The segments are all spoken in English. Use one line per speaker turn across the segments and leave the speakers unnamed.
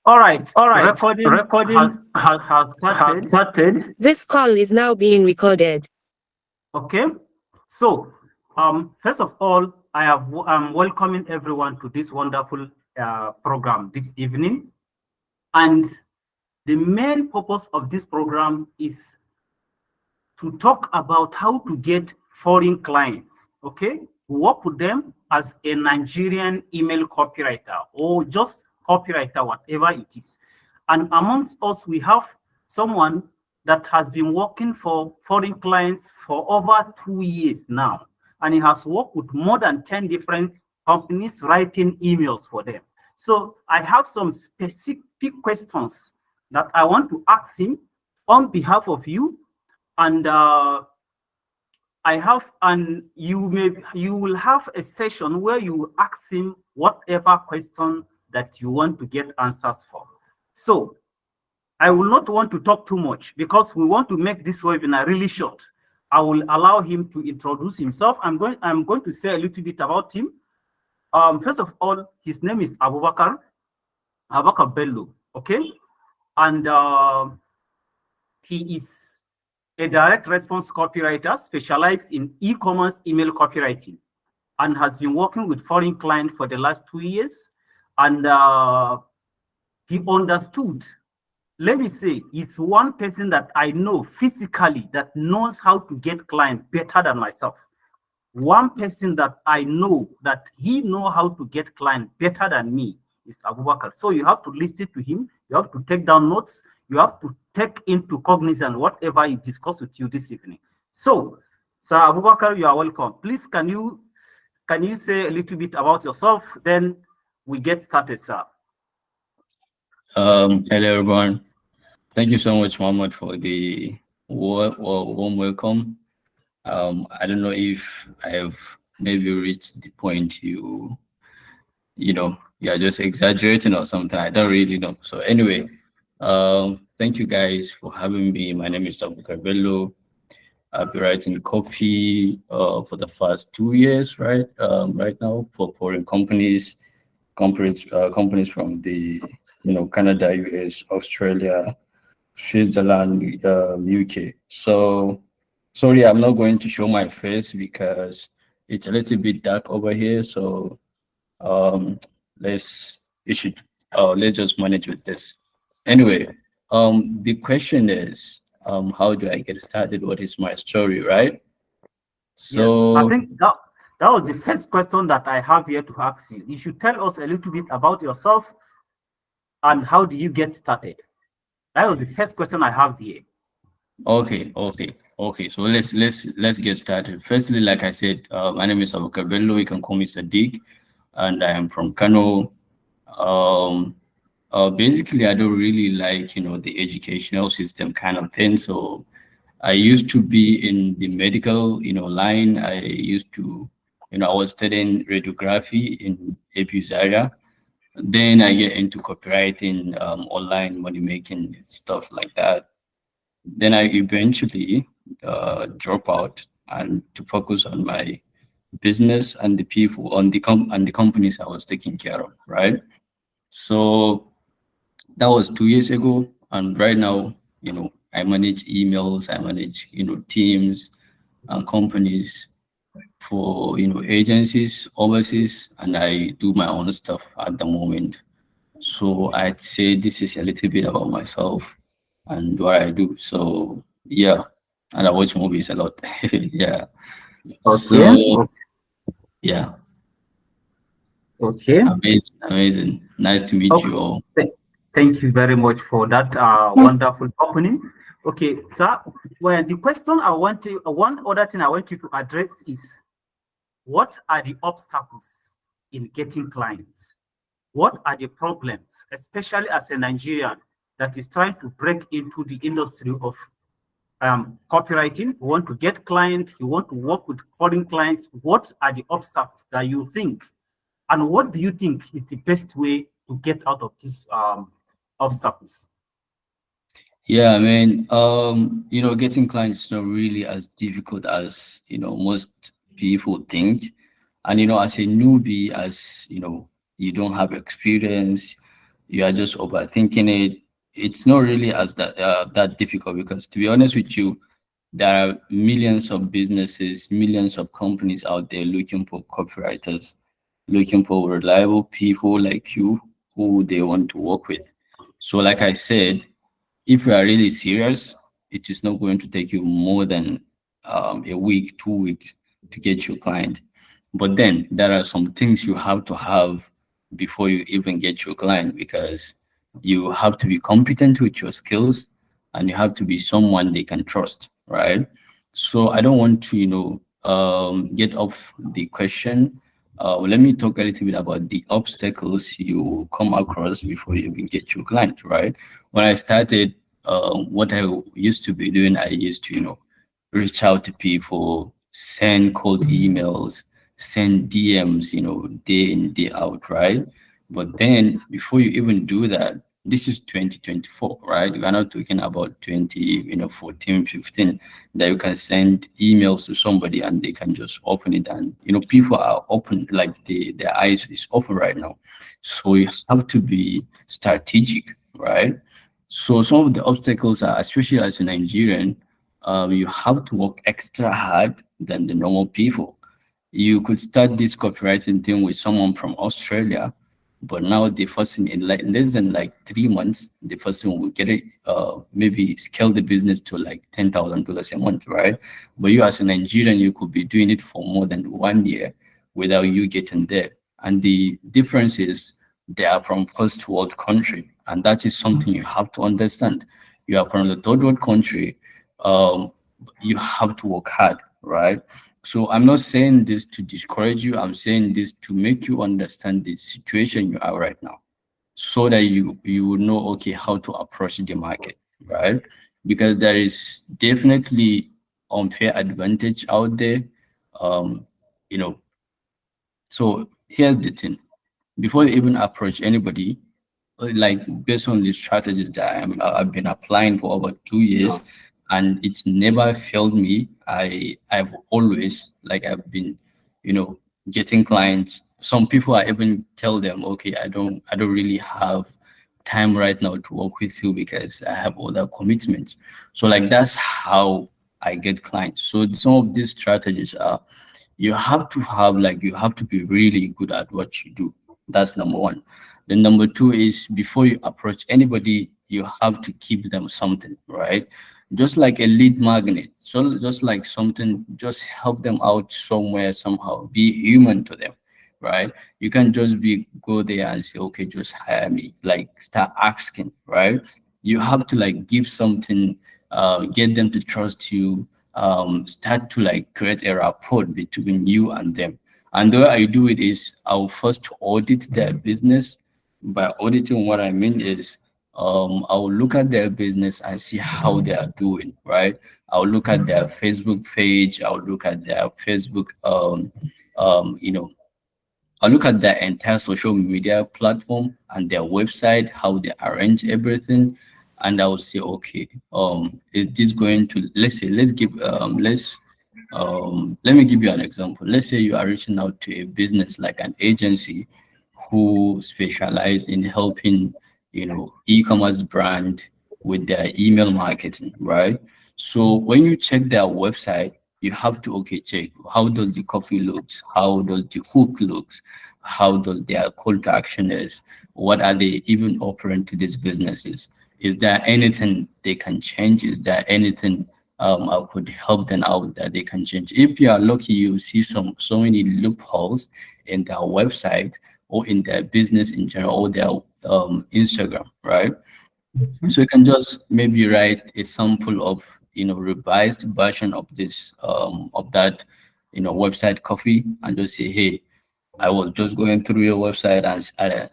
All right,
All right,
recording has
recording
has
has
started.
started.
This call is now being recorded.
Okay, so first of all, I'm welcoming everyone to this wonderful program this evening, and the main purpose of this program is to talk about how to get foreign clients. Okay, work with them as a Nigerian email copywriter or just copywriter, whatever it is. And amongst us, we have someone that has been working for foreign clients for over 2 years now. And he has worked with more than 10 different companies writing emails for them. So I have some specific questions that I want to ask him on behalf of you. And I have, and you will have a session where you ask him whatever question that you want to get answers for. So I will not want to talk too much because we want to make this webinar really short. I will allow him to introduce himself. I'm going to say a little bit about him. First of all, his name is Abubakar Bello. Okay, and he is a direct response copywriter specialized in e-commerce email copywriting and has been working with foreign clients for the last 2 years. And he understood, let me say, he's one person that I know physically that knows how to get clients better than myself. One person that I know that he know how to get clients better than me is Abubakar. So you have to listen to him. You have to take down notes. You have to take into cognizance whatever he discussed with you this evening. So, Sir Abubakar, you are welcome. Please, can you say a little bit about yourself? Then we get started, sir.
Hello everyone. Thank you so much, Mohammed, for the warm welcome. I don't know if I have maybe reached the point you're just exaggerating or something. I don't really know. So anyway, thank you guys for having me. My name is Abubakar Bello. I've been writing copy for the past 2 years, right? Right now for foreign companies from the Canada, US, Australia, Switzerland, UK. So sorry, I'm not going to show my face because it's a little bit dark over here. So um, let's you should let's just manage with this. Anyway, the question is, how do I get started? What is my story, right?
Yes, I
So
think that was the first question that I have here to ask you. You should tell us a little bit about yourself and how do you get started. That was the first question I have here.
okay. So let's get started. Firstly, like I said, my name is Abubakar Bello. You can call me Sadiq, and I am from Kano. Um, Basically, I don't really like the educational system kind of thing. So I used to be in the medical line. I used to I was studying radiography in APU Zaria. Then I get into copywriting, online money making stuff like that. Then I eventually drop out and to focus on my business and the people on the companies I was taking care of, right? So that was 2 years ago, and right now, I manage emails, I manage teams and companies for agencies overseas, and I do my own stuff at the moment. So I'd say this is a little bit about myself and what I do. So yeah, and I watch movies a lot. Yeah.
Okay.
So yeah,
Okay.
amazing. Nice to meet
Okay.
you all.
Thank you very much for that wonderful opening. Okay, sir. Well, the question one other thing I want you to address is what are the obstacles in getting clients? What are the problems, especially as a Nigerian that is trying to break into the industry of copywriting? You want to get clients, you want to work with foreign clients. What are the obstacles that you think, and what do you think is the best way to get out of these obstacles?
Yeah, I mean, getting clients is not really as difficult as most people think. And as a newbie, as you don't have experience, you are just overthinking it. It's not really as that difficult, because to be honest with you, there are millions of businesses, millions of companies out there looking for copywriters, looking for reliable people like you who they want to work with. So, like I said, if you are really serious, it is not going to take you more than a week, 2 weeks to get your client. But then there are some things you have to have before you even get your client, because you have to be competent with your skills and you have to be someone they can trust, right? So I don't want to, get off the question. Let me talk a little bit about the obstacles you come across before you even get your client, right? When I started, what I used to be doing, I used to, reach out to people, send cold emails, send DMs, day in, day out, right? But then before you even do that, this is 2024, right? We are not talking about 20, 14, 15, that you can send emails to somebody and they can just open it. And, people are open, like their eyes is open right now. So you have to be strategic, right? So some of the obstacles are, especially as a Nigerian, you have to work extra hard than the normal people. You could start this copywriting thing with someone from Australia, but now the person in like less than like 3 months, the person will get it, maybe scale the business to like $10,000 a month, right? But you as a Nigerian, you could be doing it for more than 1 year without you getting there. And the difference is they are from first world country, and that is something you have to understand. You are from the third world country, um, you have to work hard, right? So I'm not saying this to discourage you. I'm saying this to make you understand the situation you are right now, so that you would know, okay, how to approach the market, right? Because there is definitely unfair advantage out there. Um, you know, so here's the thing: before you even approach anybody, like based on the strategies that I've been applying for over 2 years, and it's never failed me. I've always, like, I've been, you know, getting clients. Some people I even tell them, okay, I don't really have time right now to work with you because I have other commitments. So like that's how I get clients. So some of these strategies are, you have to be really good at what you do. That's number one. Then number two is, before you approach anybody, you have to keep them something, right? Just like a lead magnet. So just like something, just help them out somewhere, somehow. Be human to them, right? You can just be go there and say, okay, just hire me. Like start asking, right? You have to like give something, get them to trust you, start to like create a rapport between you and them. And the way I do it is, I'll first audit their business. By auditing, what I mean is, I'll look at their business and see how they are doing, right? I'll look at their Facebook page. I'll look at their Facebook, you know, I look at their entire social media platform and their website, how they arrange everything, and I will say, okay, is this going to, let's say, let me give you an example. Let's say you are reaching out to a business like an agency who specialize in helping, e-commerce brand with their email marketing, right? So when you check their website, you have to, okay, check how does the coffee looks, how does the hook looks, how does their call to action is, what are they even offering to these businesses, is there anything they can change, is there anything I could help them out that they can change. If you are lucky, you see so many loopholes in their website or in their business in general, or their Instagram, right? So you can just maybe write a sample of, revised version of this, of that, website copy, and just say, hey, I was just going through your website,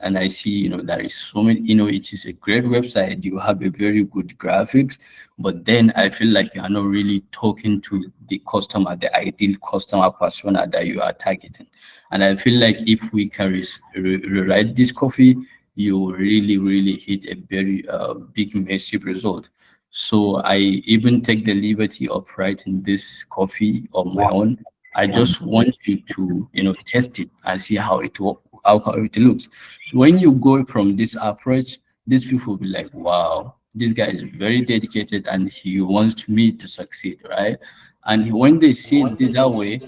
and I see, there is so many, it is a great website. You have a very good graphics, but then I feel like you are not really talking to the customer, the ideal customer persona that you are targeting. And I feel like if we can rewrite this copy, you really, really hit a very big, massive result. So I even take the liberty of writing this copy on my own. I just want you to, test it and see how it looks. So when you go from this approach, these people will be like, wow, this guy is very dedicated and he wants me to succeed, right? And when they see it that way,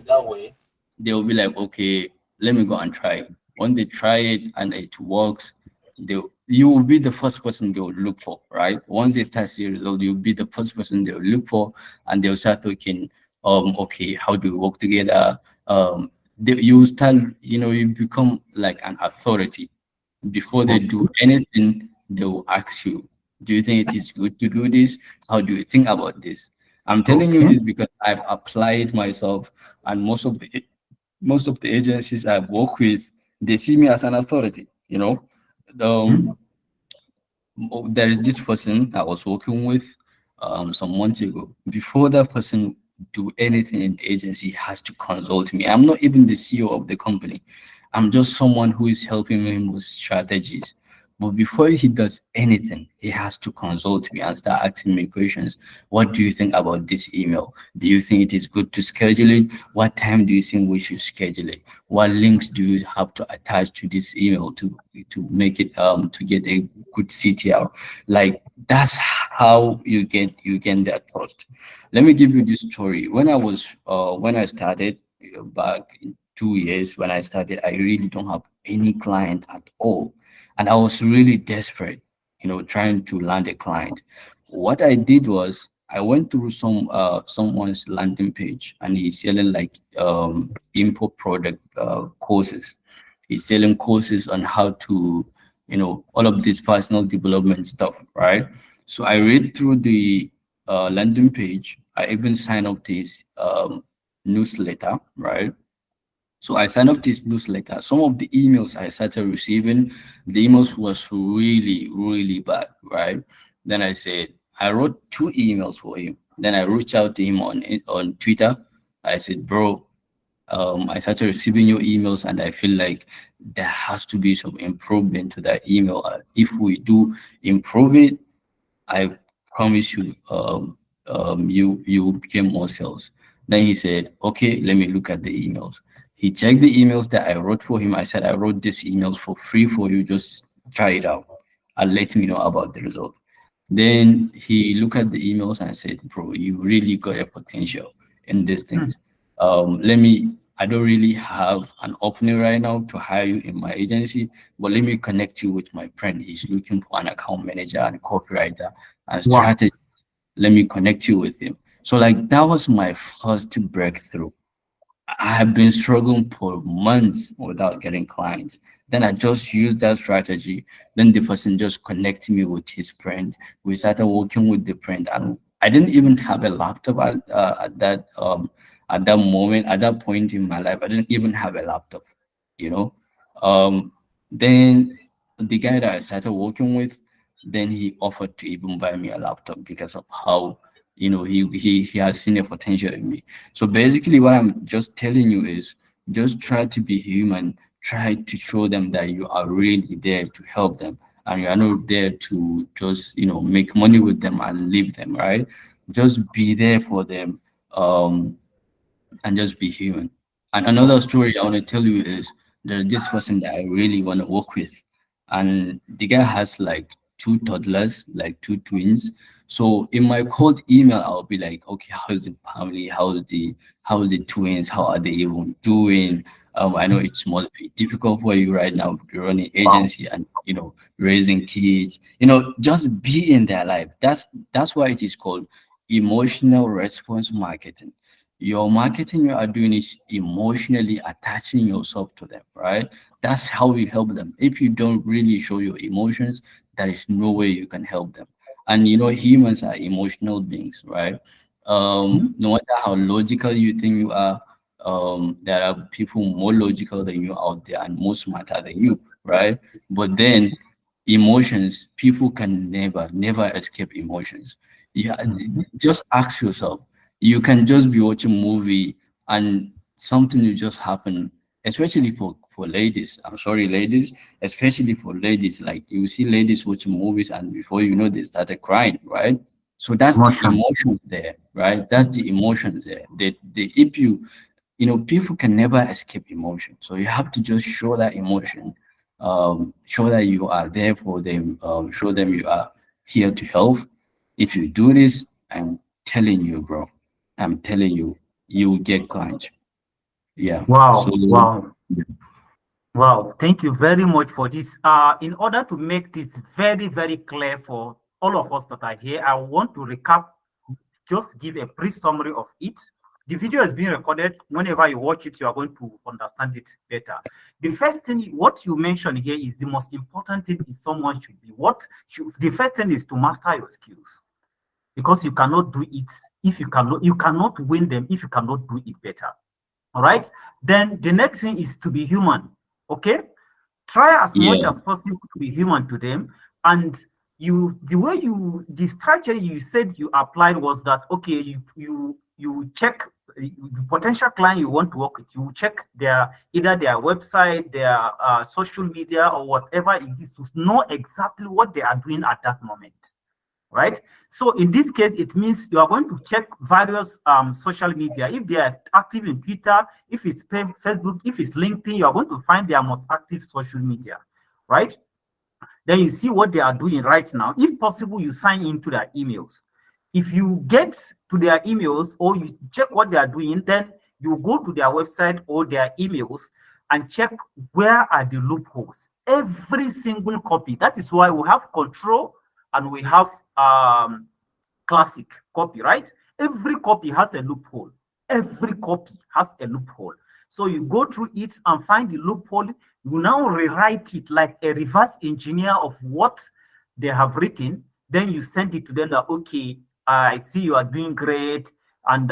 they'll be like, okay, let me go and try it. When they try it and it works, you will be the first person they will look for, right? Once they start seeing results, you'll be the first person they will look for, and they'll start looking, okay, how do we work together? You start, you become like an authority. Before they do anything, they will ask you, do you think it is good to do this? How do you think about this? I'm telling you
Okay.
this because I've applied myself, and most of the agencies I work with, they see me as an authority. Um, there is this person I was working with some months ago. Before that person do anything in the agency, he has to consult me. I'm not even the CEO of the company. I'm just someone who is helping him with strategies. But before he does anything, he has to consult me and start asking me questions. What do you think about this email? Do you think it is good to schedule it? What time do you think we should schedule it? What links do you have to attach to this email to make it to get a good CTR? Like that's how you get that trust. Let me give you this story. When I started back in 2 years, when I started, I really don't have any client at all, and I was really desperate, trying to land a client. What I did was I went through someone's landing page, and he's selling like import product courses. He's selling courses on how to, all of this personal development stuff, right? So I read through the landing page. I even signed up this newsletter, right? So I signed up this newsletter. Some of the emails I started receiving, the emails was really, really bad, right? Then I wrote two emails for him. Then I reached out to him on Twitter. I said, bro, I started receiving your emails and I feel like there has to be some improvement to that email. If we do improve it, I promise you, you became more sales. Then he said, okay, let me look at the emails. He checked the emails that I wrote for him. I said, I wrote these emails for free for you. Just try it out and let me know about the result. Then he looked at the emails and said, bro, you really got a potential in these things. I don't really have an opening right now to hire you in my agency, but let me connect you with my friend. He's looking for an account manager and copywriter and
Wow.
strategy. Let me connect you with him. So like that was my first breakthrough. I have been struggling for months without getting clients. Then I just used that strategy. Then the person just connected me with his friend. We started working with the friend, and I didn't even have a laptop at that moment, at that point in my life. I didn't even have a laptop, you know. Um, then the guy that I started working with, then he offered to even buy me a laptop because of how he has seen a potential in me. So basically, what I'm just telling you is just try to be human. Try to show them that you are really there to help them, and you are not there to just make money with them and leave them. Right? Just be there for them, and just be human. And another story I want to tell you is there's this person that I really want to work with, and the guy has like two toddlers, like two twins. So in my cold email, I'll be like, okay, how's the family? How's the twins? How are they even doing? I know it must be difficult for you right now to run an
Wow.
agency and raising kids. Just be in their life. That's why it is called emotional response marketing. Your marketing you are doing is emotionally attaching yourself to them, right? That's how you help them. If you don't really show your emotions, there is no way you can help them. And humans are emotional beings, right? No matter how logical you think you are, there are people more logical than you out there and more smarter than you, right? But then emotions, people can never escape emotions. Yeah, just ask yourself, you can just be watching movie and something will just happen, especially for ladies. I'm sorry, ladies, especially for ladies. Like you see ladies watching movies and before you know they started crying, right? So that's the
Emotion.
emotions there, right? That's the emotions there. If people can never escape emotion. So you have to just show that emotion, show that you are there for them, show them you are here to help. If you do this, I'm telling you, bro, I'm telling you, you will get clients. Yeah. So
Wow, wow. Wow, thank you very much for this. In order to make this very, very clear for all of us that are here, I want to recap, just give a brief summary of it. The video is being recorded. Whenever you watch it, you are going to understand it better. The first thing, what you mentioned here is the most important thing is someone should be the first thing is to master your skills, because you cannot do it if you cannot win them if you cannot do it better. All right. Then the next thing is to be human. Okay. Try as much
yeah,
as possible to be human to them. And the strategy you said you applied was that, okay, you check the potential client you want to work with, you check either their website, their social media, or whatever it is, to know exactly what they are doing at that moment, right? So in this case, it means you are going to check various social media. If they are active in Twitter, if it's Facebook, if it's LinkedIn, you are going to find their most active social media, right? Then you see what they are doing right now. If possible, you sign into their emails. If you get to their emails or you check what they are doing, then you go to their website or their emails and check where are the loopholes. Every single copy. That is why we have control and we have classic copy, right? Every copy has a loophole. Every copy has a loophole. So you go through it and find the loophole. You now rewrite it like a reverse engineer of what they have written. Then you send it to them that, okay, I see you are doing great, and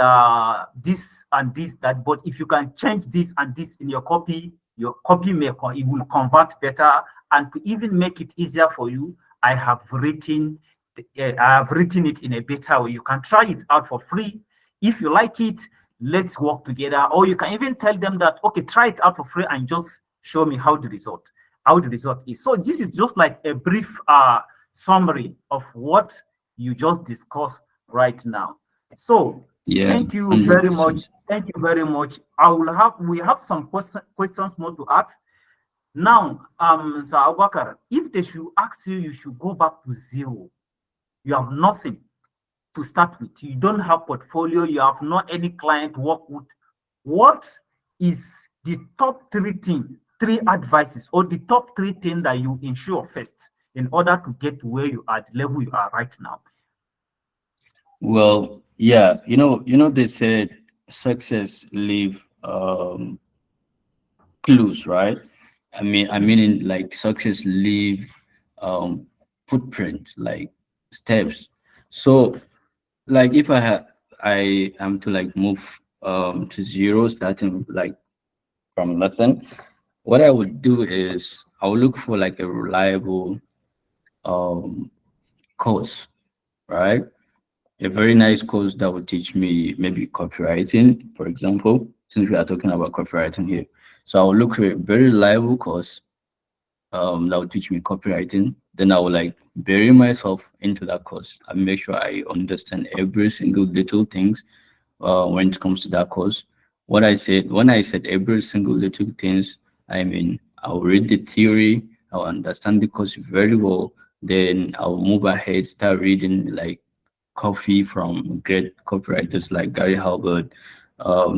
this and this, that. But if you can change this and this in your copy maker, it will convert better. And to even make it easier for you, I have written it in a better way. You can try it out for free. If you like it, let's work together. Or you can even tell them that, okay, try it out for free and just show me how the result is. So this is just like a brief summary of what you just discussed right now. So
yeah,
thank you very much.
100%.
Thank you very much. We have some questions more to ask. Now, Sir Abubakar, if they should ask you, you should go back to zero. You have nothing to start with. You don't have portfolio. You have not any client to work with. What is the top three advices, or the top three things that you ensure first in order to get to where you are, the level you are right now?
Well, yeah, they said success leave clues, right? I mean, in like success leave um footprint, like steps. So, like if I am to like move to zero, starting like from nothing, what I would do is I would look for like a reliable um course, right? A very nice course that would teach me maybe copywriting, for example, since we are talking about copywriting here. So I will look for a very reliable course that would teach me copywriting. Then I will like bury myself into that course and make sure I understand every single little things when it comes to that course. When I said every single little things, I mean I'll read the theory, I'll understand the course very well. Then I'll move ahead, start reading like coffee from great copywriters like Gary Halbert,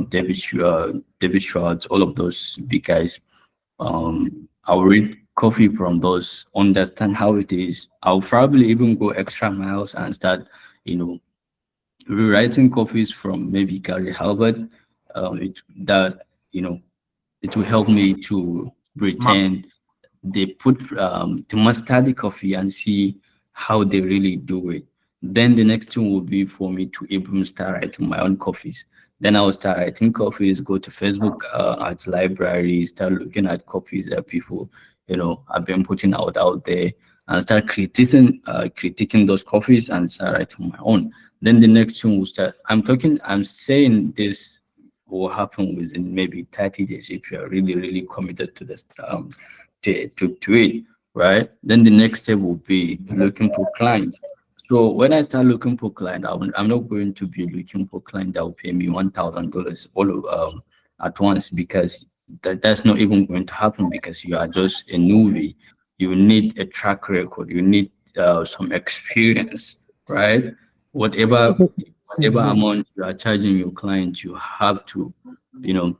David Schwartz, all of those big guys. I'll read coffee from those, understand how it is. I'll probably even go extra miles and start, you know, rewriting copies from maybe Gary Halbert. That it will help me to
Master.
retain. They put to master the coffee and see how they really do it. Then the next thing will be for me to even start writing my own coffees. Then I'll start writing coffees, go to Facebook at libraries, start looking at coffees that people, have been putting out there, and start critiquing those coffees and start writing my own. Then the next thing will start. I'm saying this will happen within maybe 30 days if you are really, really committed to this to it, right? Then the next step will be looking for clients. So when I start looking for client, I'm not going to be looking for client that will pay me $1,000 all at once, because that's not even going to happen, because you are just a newbie. You need a track record. You need some experience, right? Whatever whatever amount you are charging your client, you have to, you know,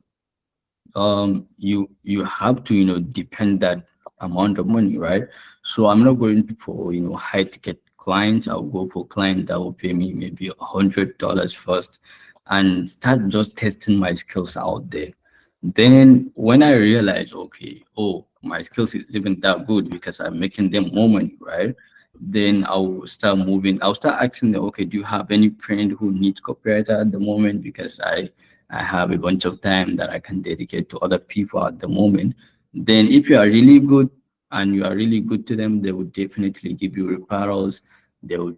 you have to, depend that amount of money, right? So I'm not going for, high ticket clients. I'll go for client that will pay me maybe $100 first, and start just testing my skills out there. Then when I realize, okay, oh, my skills is even that good because I'm making them more money, right? Then I'll start moving. I'll start asking them, okay, do you have any friend who needs copywriter at the moment? Because I have a bunch of time that I can dedicate to other people at the moment. Then if you are really good and you are really good to them, they will definitely give you referrals. They will,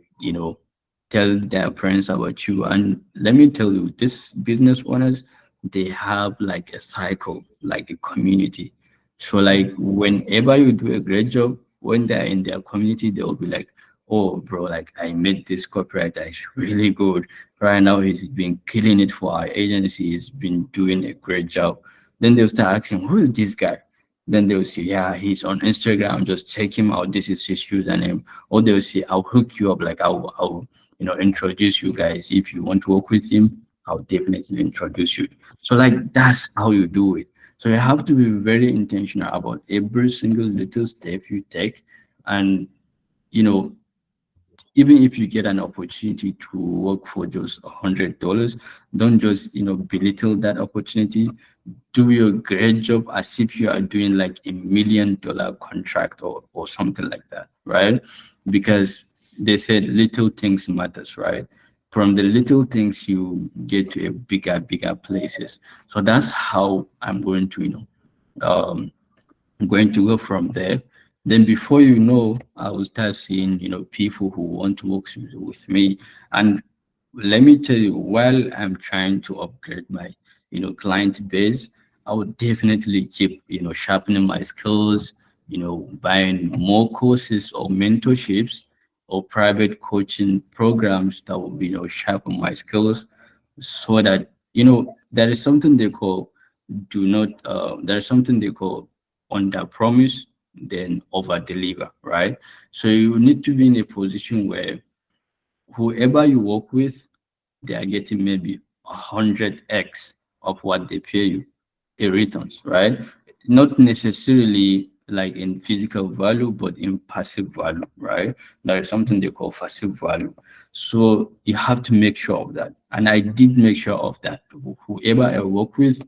tell their friends about you. And let me tell you, these business owners, they have like a cycle, like a community. So like whenever you do a great job, when they're in their community, they'll be like, oh bro, like I met this copywriter, he's really good. Right now he's been killing it for our agency, he's been doing a great job. Then they'll start asking, who is this guy? Then they'll say, yeah, he's on Instagram, just check him out. This is his username. Or they'll say, I'll hook you up, like I'll introduce you guys. If you want to work with him, I'll definitely introduce you. So like that's how you do it. So you have to be very intentional about every single little step you take. And you know, even if you get an opportunity to work for just $100, don't just belittle that opportunity. Do your great job as if you are doing like $1 million contract, or something like that, right? Because they said little things matters, right? From the little things you get to a bigger places. So that's how I'm going to um going to go from there. Then before you know, I will start seeing, people who want to work with me. And let me tell you, while I'm trying to upgrade my, client base, I would definitely keep, sharpening my skills, buying more courses or mentorships or private coaching programs that will, sharpen my skills, so that, there is something they call there's something they call under promise, then over deliver, right? So you need to be in a position where whoever you work with, they are getting maybe 100x of what they pay you in returns, right? Not necessarily like in physical value, but in passive value, right? There is something they call passive value. So you have to make sure of that. And I did make sure of that. Whoever I work with,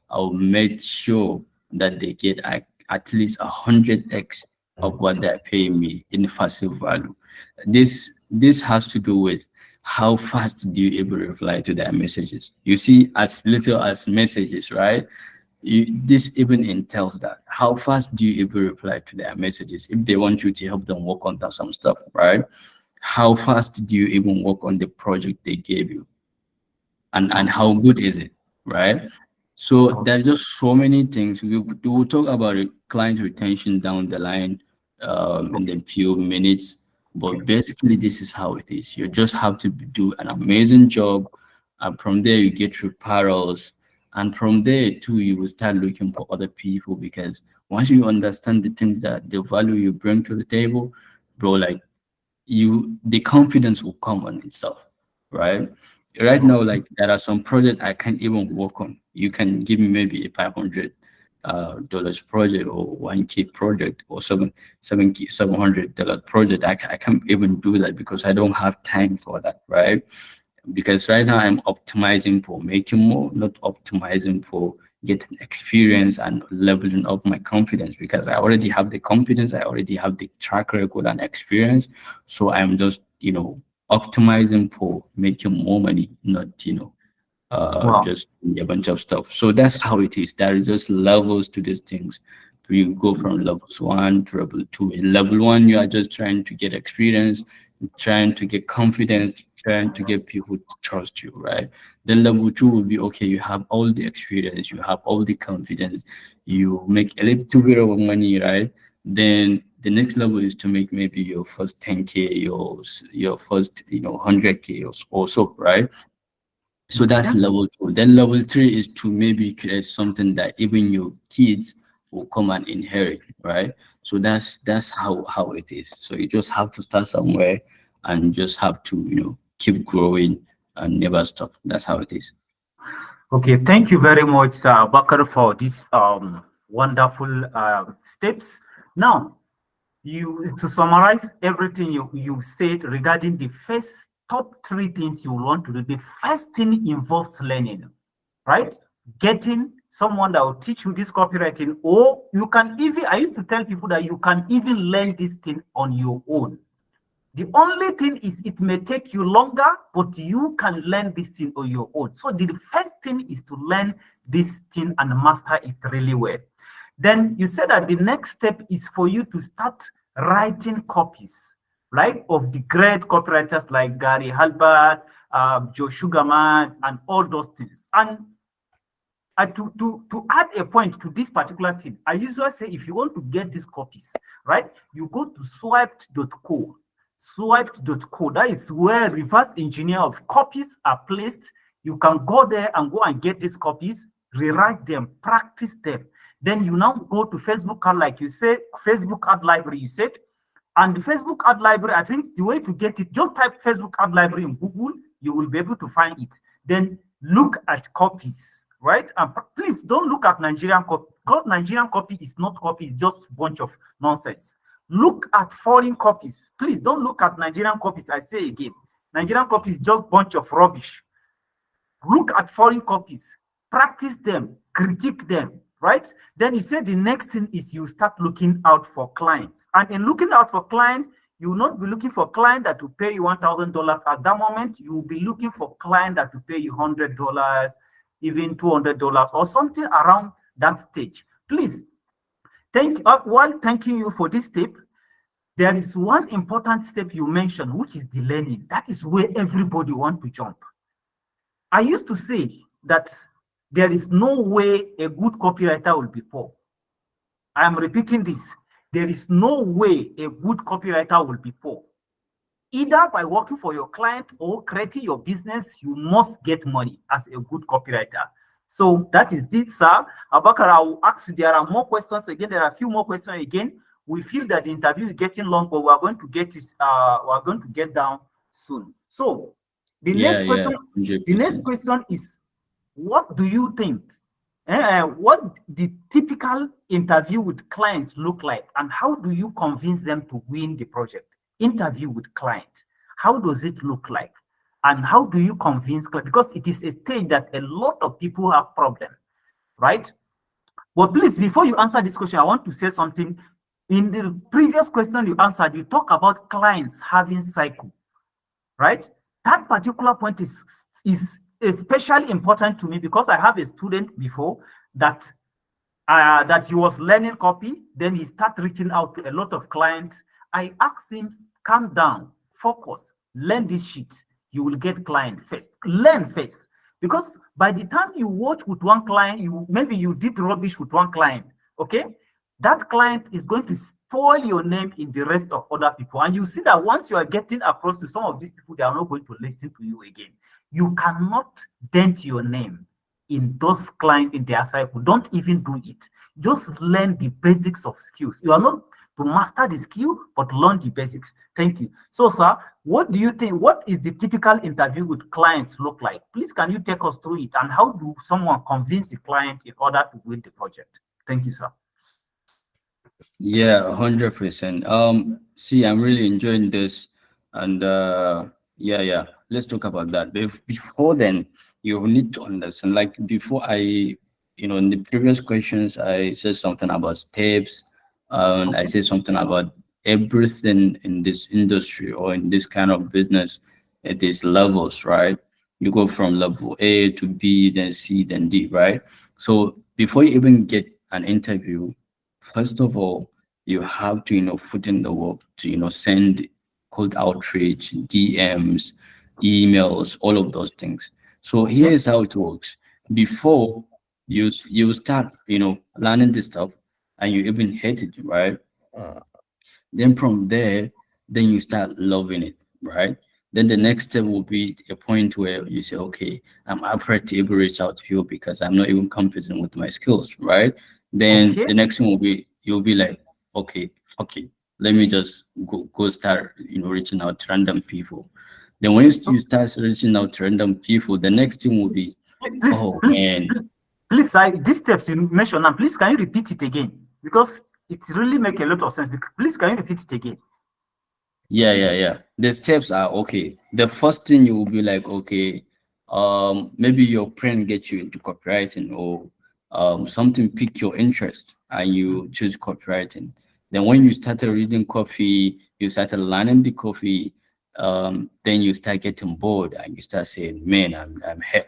I'll make sure that they get at least 100x of what they're paying me in passive value. This has to do with how fast do you able to reply to their messages. You see, as little as messages, right? This even entails that. How fast do you able to reply to their messages if they want you to help them work on some stuff, right? How fast do you even work on the project they gave you? And how good is it, right? So there's just so many things. We will talk about client retention down the line in a few minutes, but basically this is how it is. You just have to do an amazing job, and from there you get referrals, and from there too you will start looking for other people, because once you understand the things that the value you bring to the table, bro, like the confidence will come on itself, right? Right now, like there are some projects I can't even work on. You can give me maybe a $500 project, or 1K project, or $700 project. I can't even do that because I don't have time for that, right? Because right now I'm optimizing for making more, not optimizing for getting experience and leveling up my confidence, because I already have the confidence, I already have the track record and experience. So I'm just, optimizing for making more money, not,
Wow.
just a bunch of stuff. So that's how it is. There is just levels to these things. You go from levels one to level two. In level one, you are just trying to get experience, trying to get confidence, trying to get people to trust you, right? Then level two will be okay, you have all the experience, you have all the confidence, you make a little bit of money, right? Then the next level is to make maybe your first 10K, your first 100K or so, right? So that's
Okay.
level 2. Then level 3 is to maybe create something that even your kids will come and inherit, right? So that's how it is. So you just have to start somewhere and just have to, keep growing and never stop. That's how it is.
Okay, thank you very much, Bakar, for these wonderful steps. Now, you to summarize everything you said regarding the first top three things you want to do. The first thing involves learning, right? Getting someone that will teach you this copywriting, or you can even, I used to tell people that you can even learn this thing on your own. The only thing is it may take you longer, but you can learn this thing on your own. So the first thing is to learn this thing and master it really well. Then you said that the next step is for you to start writing copies, right? Of the great copywriters like Gary Halbert, Joe Sugarman, and all those things. And to add a point to this particular thing, I usually say if you want to get these copies, right, you go to swiped.co. Swiped.co, that is where reverse engineer of copies are placed. You can go there and go and get these copies, rewrite them, practice them. Then you now go to Facebook ad, like you say, Facebook ad library, you said. And the Facebook ad library, I think the way to get it, just type Facebook ad library in Google, you will be able to find it. Then look at copies, right? And please don't look at Nigerian copy, because Nigerian copy is not copy, it's just a bunch of nonsense. Look at foreign copies. Please don't look at Nigerian copies. I say again, Nigerian copies is just a bunch of rubbish. Look at foreign copies, practice them, critique them, right? Then you say the next thing is you start looking out for clients. And in looking out for clients, you will not be looking for client that will pay you $1,000 at that moment. You will be looking for client that will pay you $100, even $200, or something around that stage. Please, while thanking you for this step, there is one important step you mentioned, which is the learning. That is where everybody wants to jump. I used to say that there is no way a good copywriter will be poor. I am repeating this. There is no way a good copywriter will be poor. Either by working for your client or creating your business, you must get money as a good copywriter. So that is it, sir. Abakar, I will ask you, there are more questions again. There are a few more questions again. We feel that the interview is getting long, but we are going to get this, we are going to get down soon. So the next question,
100%.
is, what do you think? What the typical interview with clients look like, and how do you convince them to win the project? Interview with client, how does it look like, and how do you convince client? Because it is a stage that a lot of people have problem, right? But please, before you answer this question, I want to say something. In the previous question you answered, you talk about clients having cycle, right? That particular point is especially important to me because I have a student before that he was learning copy, then he started reaching out to a lot of clients. I asked him, calm down, focus, learn this shit. You will get client first. Learn first. Because by the time you work with one client, maybe you did rubbish with one client, okay? That client is going to spoil your name in the rest of other people. And you see that once you are getting approach to some of these people, they are not going to listen to you again. You cannot dent your name in those clients in their cycle. Don't even do it. Just learn the basics of skills. You are not to master the skill, but learn the basics. Thank you. So, sir, what do you think? What is the typical interview with clients look like? Please, can you take us through it? And how do someone convince the client in order to win the project? Thank you, sir.
Yeah, 100%. See, I'm really enjoying this, and yeah. Let's talk about that. Before then, you need to understand. Like before, in the previous questions, I said something about steps, and I said something about everything in this industry or in this kind of business. It is levels, right? You go from level A to B, then C, then D, right? So before you even get an interview, first of all, you have to, put in the work to, send cold outreach, DMs, emails, all of those things. So here's how it works. Before you start, learning this stuff and you even hate it, right? Then from there, then you start loving it, right? Then the next step will be a point where you say, okay, I'm afraid to even reach out to you because I'm not even confident with my skills, right? Then
Okay.
the next thing will be you'll be like, okay, okay, let me just go start, reaching out to random people. Then when you
Okay.
start reaching out to random people, the next thing will be,
Please,
oh
please,
man,
please, these steps you mentioned now, please can you repeat it again? Because it really make a lot of sense. Please can you repeat it again?
yeah. The steps are okay. The first thing you will be like, okay, maybe your friend gets you into copywriting or something pique your interest and you choose copywriting. Then when you started reading copy, you started learning the copy, then you start getting bored and you start saying, man,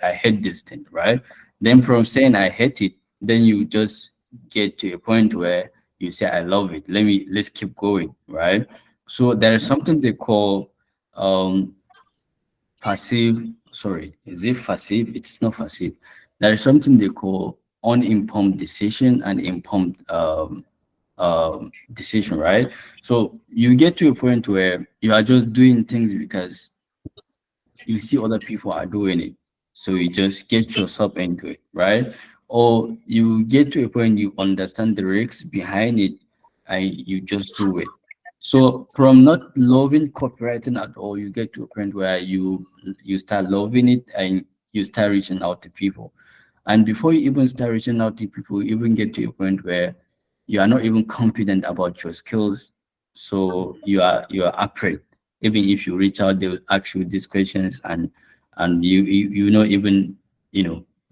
I hate this thing, right? Then from saying I hate it, then you just get to a point where you say, I love it. Let's keep going, right? So there is
Okay.
something they call um passive, sorry, is it passive? It's not passive. There is something they call uninformed decision and informed decision, right? So you get to a point where you are just doing things because you see other people are doing it. So you just get yourself into it, right? Or you get to a point you understand the risks behind it and you just do it. So from not loving copywriting at all, you get to a point where you start loving it and you start reaching out to people. And before you even start reaching out to people, you even get to a point where you are not even confident about your skills. So you are afraid. Even if you reach out, they will ask you these questions and you not even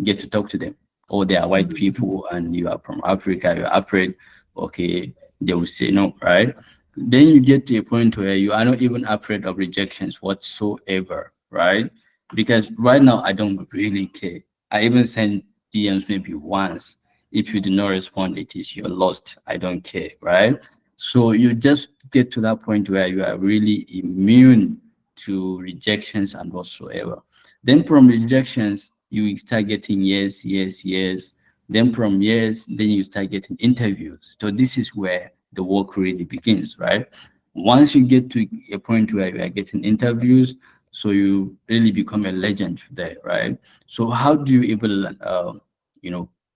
get to talk to them. Or they are white people and you are from Africa, you're afraid, okay, they will say no, right? Then you get to a point where you are not even afraid of rejections whatsoever, right? Because right now I don't really care. I even send DMs maybe once. If you do not respond, it is you're lost. I don't care, right? So you just get to that point where you are really immune to rejections and whatsoever. Then from rejections, you start getting yes, yes, yes. Then from yes, then you start getting interviews. So this is where the work really begins, right? Once you get to a point where you are getting interviews, so you really become a legend there, right? So how do you even,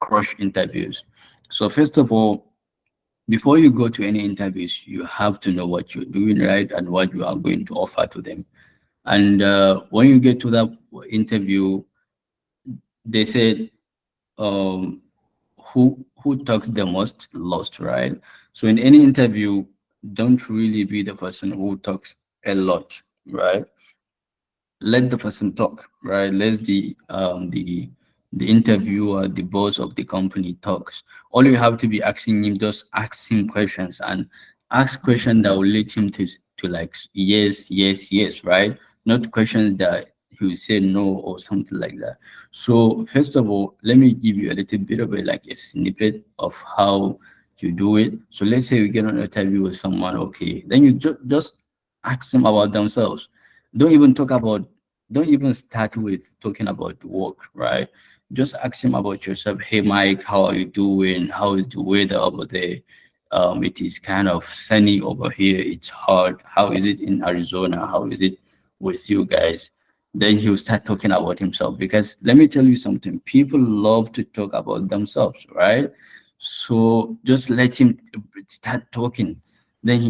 crush interviews? So first of all, before you go to any interviews, you have to know what you're doing, right, and what you are going to offer to them. And when you get to that interview, they said, um, who talks the most lost, right? So in any interview, don't really be the person who talks a lot, right? Let the person talk, right? Let the interviewer, the boss of the company talks. All you have to be asking him, just ask him questions and ask questions that will lead him to like yes, yes, yes, right? Not questions that he will say no or something like that. So first of all, let me give you a little bit of a snippet of how you do it. So let's say you get on an interview with someone, okay, then you just ask them about themselves. Don't even talk about don't even start with talking about work, right? Just ask him about yourself. Hey, Mike, how are you doing? How is the weather over there? It is kind of sunny over here. It's hot. How is it in Arizona? How is it with you guys? Then he'll start talking about himself because let me tell you something. People love to talk about themselves, right? So just let him start talking. Then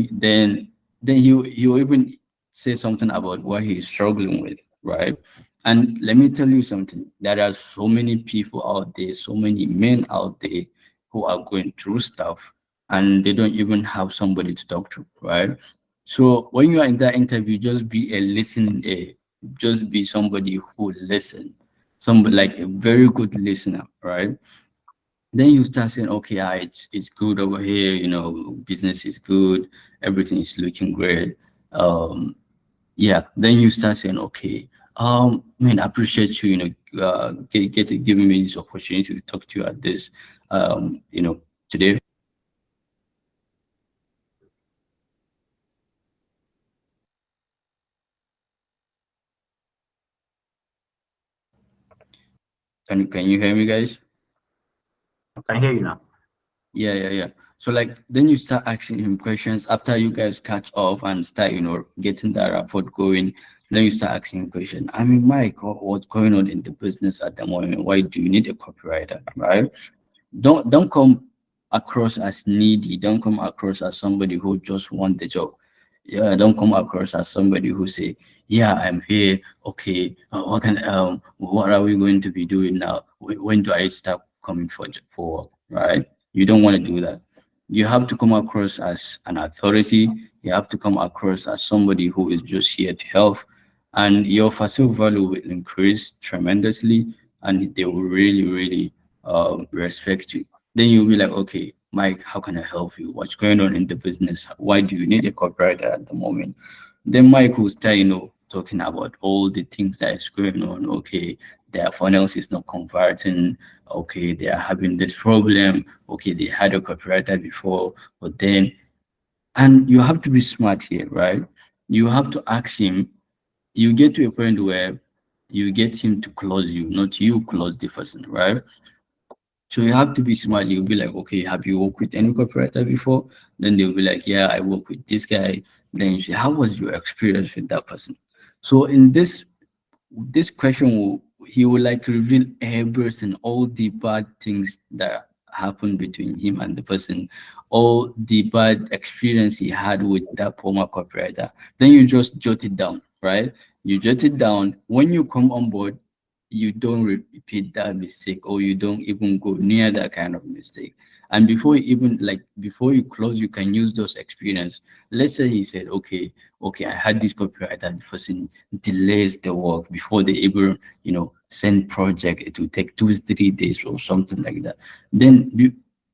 he'll even say something about what he's struggling with, right? And let me tell you something. There are so many people out there, so many men out there who are going through stuff and they don't even have somebody to talk to, right? So when you are in that interview, just be a listening ear. Just be somebody who listen, somebody like a very good listener, right? Then you start saying, okay, it's good over here, business is good, everything is looking great. Yeah, then you start saying, okay, man, I appreciate you, giving me this opportunity to talk to you at this, today. Can you hear me, guys?
I can hear you now.
Yeah. So like then you start asking him questions after you guys catch up and start, getting that rapport going. Then you start asking question. I mean, Mike, what's going on in the business at the moment? Why do you need a copywriter, right? Don't come across as needy. Don't come across as somebody who just want the job. Yeah, don't come across as somebody who say, yeah, I'm here. Okay, what are we going to be doing now? When do I start coming for work? Right? You don't want to do that. You have to come across as an authority. You have to come across as somebody who is just here to help, and your facile value will increase tremendously, and they will really, really respect you. Then you'll be like, okay, Mike, how can I help you? What's going on in the business? Why do you need a copywriter at the moment? Then Mike will start, talking about all the things that is going on. Okay, their funnels is not converting. Okay, they are having this problem. Okay, they had a copywriter before, but then, and you have to be smart here, right? You have to ask him. You get to a point where you get him to close you, not you close the person, right? So you have to be smart. You'll be like, okay, have you worked with any copywriter before? Then they'll be like, yeah, I work with this guy. Then you say, how was your experience with that person? So in this question he will like reveal everything, all the bad things that happened between him and the person, all the bad experience he had with that former copywriter. Then you just jot it down, right? You jot it down. When you come on board, you don't repeat that mistake, or you don't even go near that kind of mistake. And before you even like before you close, you can use those experience. Let's say he said, okay, I had this copywriter, the person delays the work before they even, send project. It will take 2 3 days or something like that. Then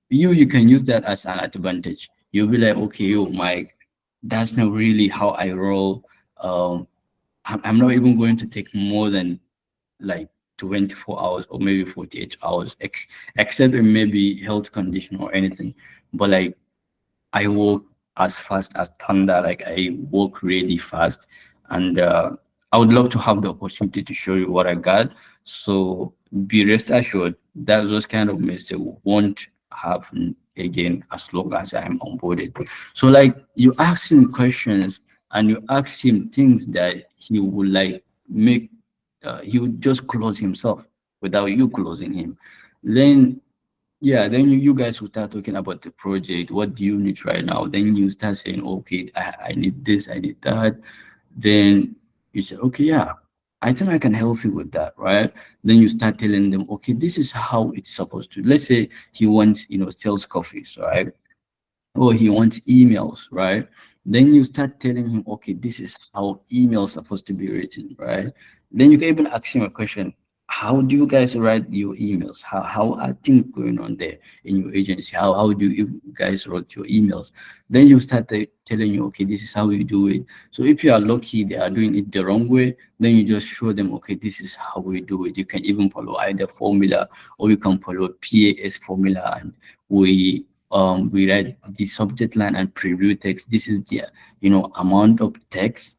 you can use that as an advantage. You'll be like, okay, yo, Mike, that's not really how I roll. I'm not even going to take more than like 24 hours or maybe 48 hours, except in maybe health condition or anything. But like I work as fast as thunder, like I work really fast. And I would love to have the opportunity to show you what I got. So be rest assured that those kind of mistake won't happen again as long as I'm onboarded. So like you ask him questions and you ask him things that he would like make he would just close himself without you closing him. Then yeah, then you guys will start talking about the project. What do you need right now? Then you start saying, okay, I need this, I need that. Then you say, okay, yeah, I think I can help you with that, right? Then you start telling them, okay, this is how it's supposed to. Let's say he wants, sales coffees, right? Or he wants emails, right? Then you start telling him, okay, this is how emails supposed to be written, right? Then you can even ask him a question. How do you guys write your emails? How are things going on there in your agency? How do you guys write your emails? Then you start telling you, okay, this is how we do it. So if you are lucky they are doing it the wrong way, then you just show them, okay, this is how we do it. You can even follow either formula, or you can follow PAS formula, and we write the subject line and preview text. This is the amount of text.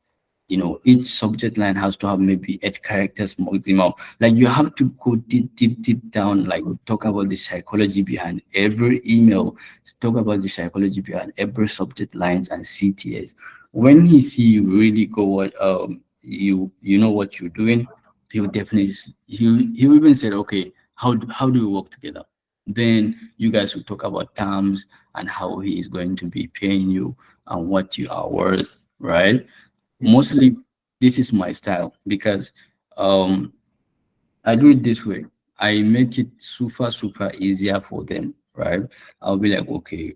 Each subject line has to have maybe 8 characters maximum. Like you have to go deep down, like talk about the psychology behind every email, talk about the psychology behind every subject lines and CTS. When he see you really go what you know what you're doing, he will definitely he will even say, okay, how do we work together? Then you guys will talk about terms and how he is going to be paying you and what you are worth, right? Mostly this is my style because um I do it this way. I make it super easier for them, right? I'll be like, okay,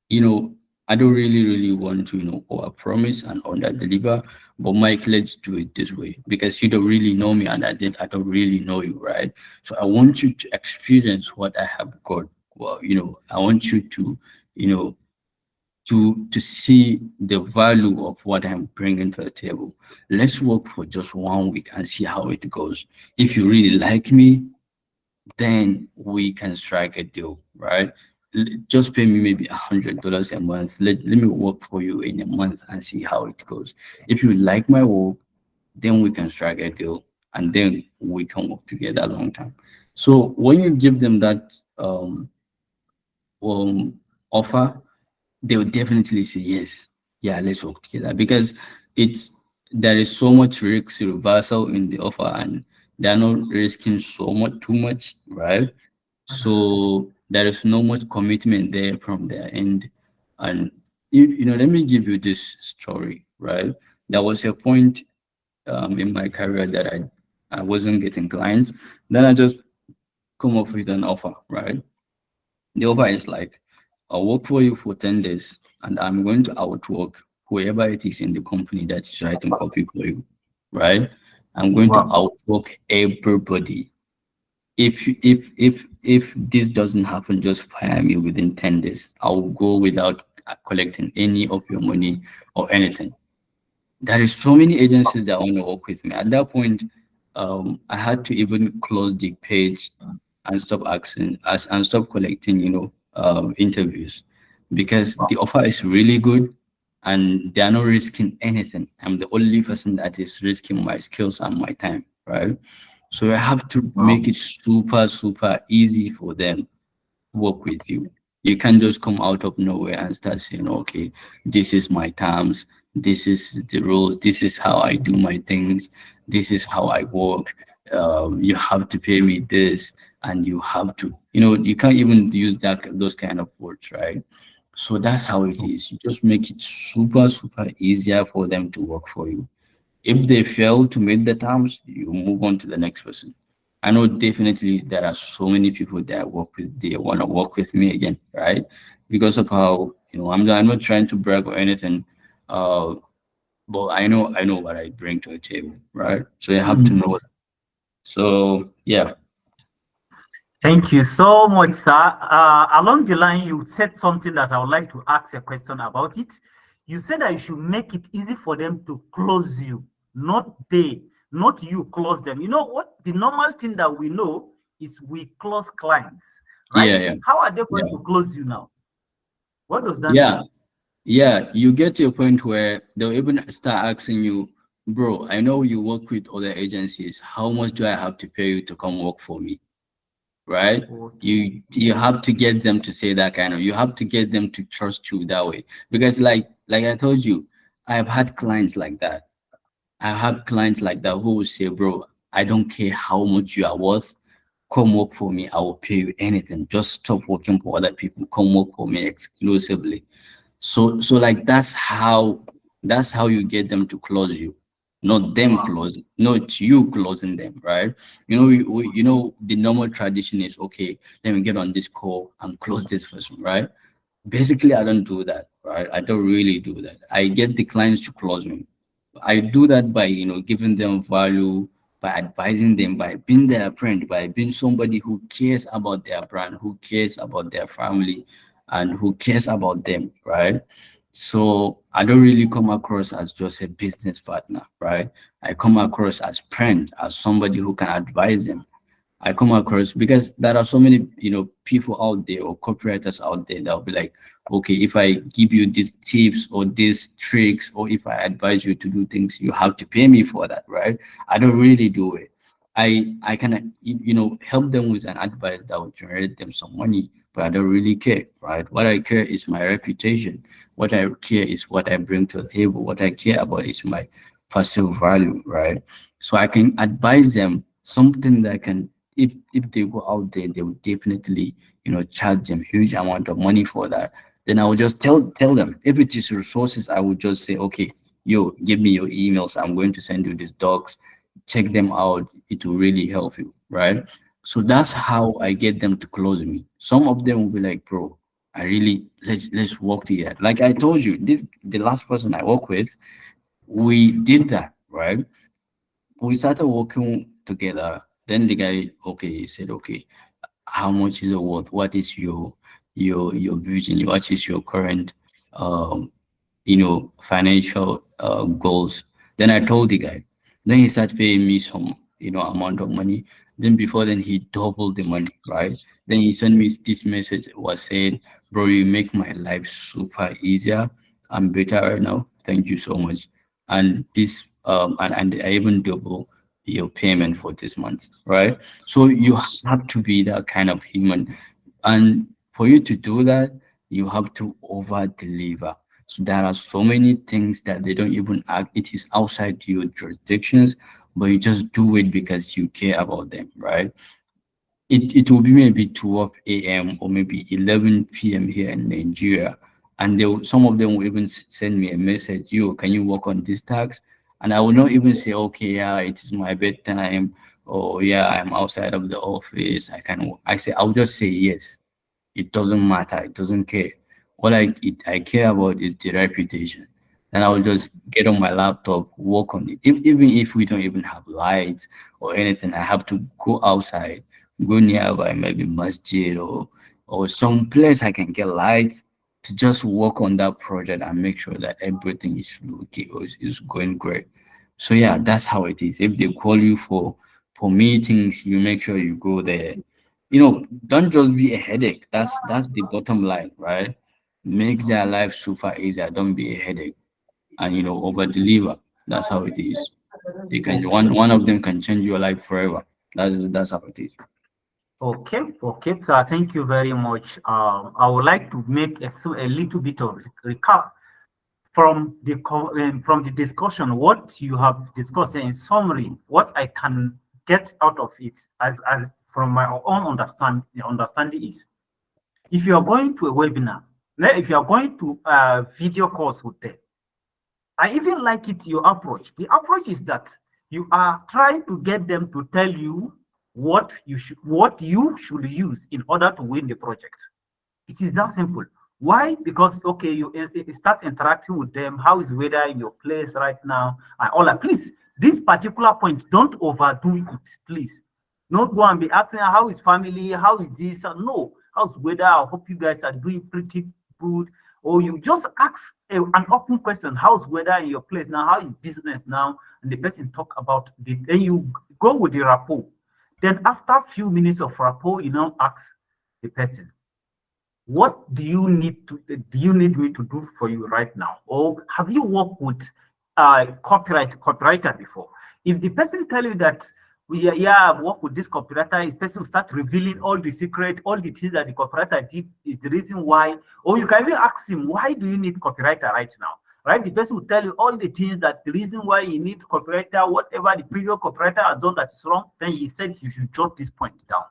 you know, I don't really want to, over promise and under deliver, but Mike, let's do it this way because you don't really know me and I don't really know you, right? So I want you to experience what I have got. Well, I want you to, you know, to see the value of what I'm bringing to the table. Let's work for just 1 week and see how it goes. If you really like me, then we can strike a deal, right? Just pay me maybe $100 a month. Let me work for you in a month and see how it goes. If you like my work, then we can strike a deal and then we can work together a long time. So when you give them that offer, they will definitely say yes, yeah, let's work together because it's there is so much risk reversal in the offer, and they're not risking so much too much, right? So there is no much commitment there from their end. And let me give you this story, right? There was a point in my career that I wasn't getting clients. Then I just come up with an offer, right? The offer is like, I'll work for you for 10 days and I'm going to outwork whoever it is in the company that is writing copy for you, right? I'm going to
Wow.
outwork everybody. If this doesn't happen, just fire me within 10 days. I'll go without collecting any of your money or anything. There is so many agencies that want to work with me. At that point, I had to even close the page and stop asking as and stop collecting, interviews, because the offer is really good and they are not risking anything. I'm the only person that is risking my skills and my time, right? So I have to
Wow.
make it super, super easy for them work with you. You can't just come out of nowhere and start saying, okay, this is my terms, this is the rules, this is how I do my things, this is how I work. You have to pay me this, and you have to, you can't even use those kind of words, right? So that's how it is. You just make it super, super easier for them to work for you. If they fail to meet the terms, you move on to the next person. I know definitely there are so many people that I work with, they want to work with me again, right? Because of how, I'm not trying to brag or anything, uh, but I know what I bring to the table, right? So you have to
Mm.
know that. So yeah,
Thank you so much, sir. Along the line, you said something that I would like to ask a question about it. You said that you should make it easy for them to close you, not you close them. You know what? The normal thing that we know is we close clients,
yeah,
right?
yeah,
How are they going
yeah,
to close you now? What does that
yeah,
mean?
yeah. You get to a point where they'll even start asking you, bro, I know you work with other agencies. How much do I have to pay you to come work for me? Right?
Okay.
You have to get them to say that kind of, you have to get them to trust you that way. Because like I told you, I have had clients like that. I have clients like that who will say, bro, I don't care how much you are worth, come work for me, I will pay you anything. Just stop working for other people, come work for me exclusively. So like that's how you get them to close you, not them
Wow.
closing, not you closing them, right? The normal tradition is, okay, let me get on this call and close this person, right? Basically, I don't do that, right? I don't really do that. I get the clients to close me. I do that by, giving them value, by advising them, by being their friend, by being somebody who cares about their brand, who cares about their family, and who cares about them, right? So I don't really come across as just a business partner, right? I come across as friend, as somebody who can advise them. I come across, because there are so many, people out there or copywriters out there that'll be like, okay, if I give you these tips or these tricks, or if I advise you to do things, you have to pay me for that, right? I don't really do it. I can, help them with an advice that will generate them some money, but I don't really care, right? What I care is my reputation. What I care is what I bring to the table. What I care about is my personal value, right? So I can advise them something that can, if they go out there, they will definitely, charge them huge amount of money for that. Then I will just tell them. If it is resources, I would just say, okay, yo, give me your emails. I'm going to send you these docs. Check them out. It will really help you, right? So that's how I get them to close me. Some of them will be like, bro, I really, let's work together. Like I told you, the last person I work with, we did that, right? We started working together. Then the guy, okay, he said, okay, how much is it worth? What is your vision? What is your current financial goals? Then I told the guy. Then he started paying me some, amount of money. Then before then he doubled the money, right? Then he sent me this message, was saying, bro, you make my life super easier. I'm better right now. Thank you so much. And this and I even double your payment for this month, right? So you have to be that kind of human. And for you to do that, you have to over deliver. So there are so many things that they don't even act. It is outside your jurisdictions, but you just do it because you care about them, right? It will be maybe 12 a.m. or maybe 11 p.m. here in Nigeria. And some of them will even send me a message, yo, can you work on this task? And I will not even say, okay, yeah, it is my bedtime, or yeah, I'm outside of the office. I say, I'll just say yes. It doesn't matter. It doesn't care. I care about is the reputation. And I will just get on my laptop, work on it. Even if we don't even have lights or anything, I have to go outside, go nearby, maybe masjid or some place I can get lights to just work on that project and make sure that everything is okay or is going great. So yeah, that's how it is. If they call you for meetings, you make sure you go there. Don't just be a headache. That's the bottom line, right? Makes their life super easier. Don't be a headache, and over deliver. That's how it is. They can
Okay.
one of them can change your life forever. That's how it is.
Okay, okay, so thank you very much. I would like to make a little bit of recap from from the discussion. What you have discussed in summary, what I can get out of it as from my own understanding is, if you are going to a webinar, if you are going to a video course with them, I even like it your approach. The approach is that you are trying to get them to tell you what you should use in order to win the project. It is that simple. Why? Because okay, you start interacting with them. How is weather in your place right now? And all that. Please, this particular point, don't overdo it, please. Not go and be asking how is family, how is this? No, how's weather? I hope you guys are doing pretty good. Or you just ask an open question. How's weather in your place now? How is business now? And the person talk about it. Then you go with the rapport. Then after a few minutes of rapport, you now ask the person, what do you need me to do for you right now? Or have you worked with copywriter before? If the person tell you that yeah, I've worked with this copywriter, his person will start revealing all the secret, all the things that the copywriter did is the reason why. Or you can even ask him, why do you need copywriter right now? Right? The person will tell you all the things that the reason why you need copywriter, whatever the previous copywriter has done that is wrong, then he said you should jot this point down.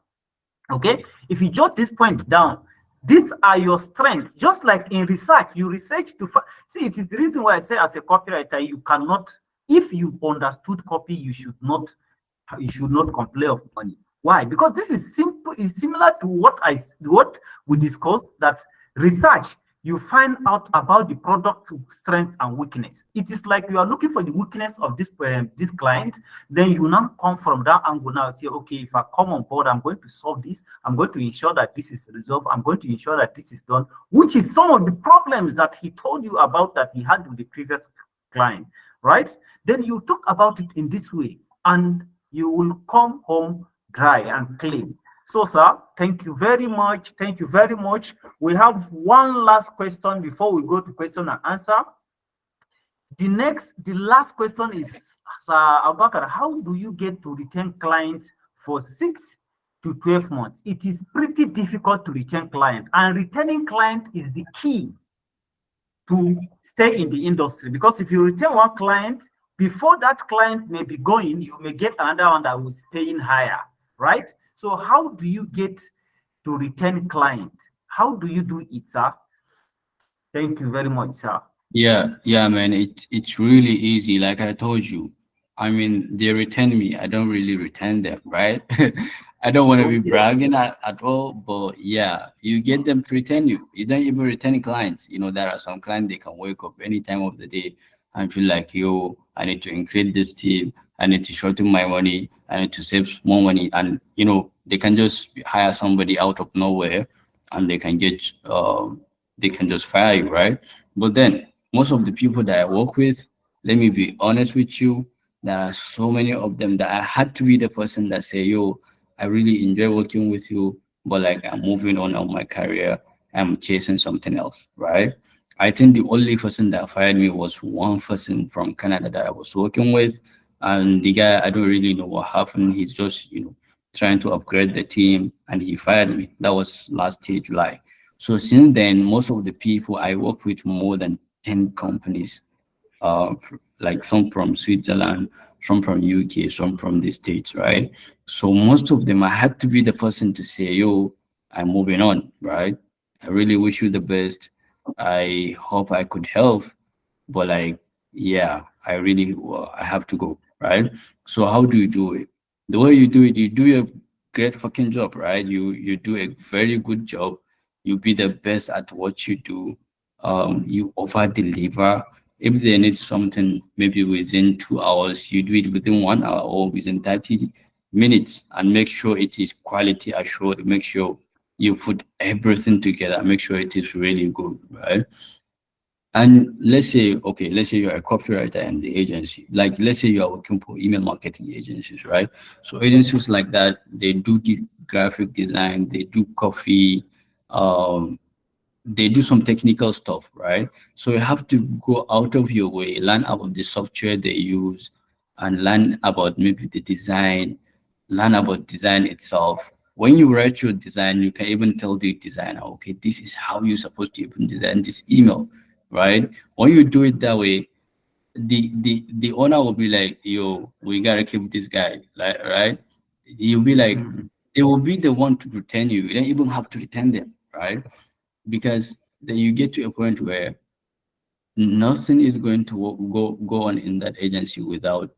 Okay, if you jot this point down, these are your strengths. Just like in research, you research to see. It is the reason why I say, as a copywriter, you cannot, if you understood copy, you should not complain of money. Why? Because this is simple. Is similar to what we discussed. That research, you find out about the product strength and weakness. It is like you are looking for the weakness of this client. Then you now come from that angle now say, okay, if I come on board, I'm going to solve this. I'm going to ensure that this is resolved. I'm going to ensure that this is done, which is some of the problems that he told you about that he had with the previous client, right? Then you talk about it in this way, and you will come home dry and clean. So, sir, thank you very much. Thank you very much. We have one last question before we go to question and answer. The last question is, Sir Abakar, how do you get to retain clients for 6 to 12 months? It is pretty difficult to retain client, and retaining client is the key to stay in the industry, because if you retain one client, before that client may be going, you may get another one that is paying higher, right? So how do you get to retain client? How do you do it, sir? Thank you very much, sir.
Yeah, man. It's really easy. Like I told you, I mean, they return me. I don't really return them, right? I don't want to be
Okay.
bragging at all, but yeah, you get them to return you. You don't even return clients. There are some clients they can wake up any time of the day and feel like, yo, I need to increase this team. I need to shorten my money. I need to save more money, and they can just hire somebody out of nowhere, and they can just fire you, right? But then most of the people that I work with, let me be honest with you, there are so many of them that I had to be the person that say, yo, I really enjoy working with you, but like I'm moving on my career, I'm chasing something else, right? I think the only person that fired me was one person from Canada that I was working with. And the guy, I don't really know what happened. He's just, trying to upgrade the team, and he fired me. That was last year, July. So since then, most of the people I work with more than 10 companies, like some from Switzerland, some from UK, some from the States, right? So most of them, I had to be the person to say, yo, I'm moving on, right? I really wish you the best. I hope I could help, but like, yeah, I really, well, I have to go, right? So how do you do it? The way you do it, you do a great fucking job, right? You do a very good job. You be the best at what you do. You over deliver. If they need something, maybe within 2 hours, you do it within 1 hour or within 30 minutes, and make sure it is quality assured. Make sure you put everything together. Make sure it is really good, right? And let's say, okay, let's say you're a copywriter in the agency. Like, let's say you're working for email marketing agencies, right? So agencies like that, they do graphic design, they do coffee, um, they do some technical stuff, right? So you have to go out of your way, learn about the software they use, and learn about maybe the design, learn about design itself. When you write your design, you can even tell the designer, okay, this is how you're supposed to even design this email, right? When you do it that way, the owner will be like, yo, we gotta keep this guy, like, right? You'll be like,
Mhm.
they will be the one to retain you. You don't even have to retain them, right? Because then you get to a point where nothing is going to go on in that agency without,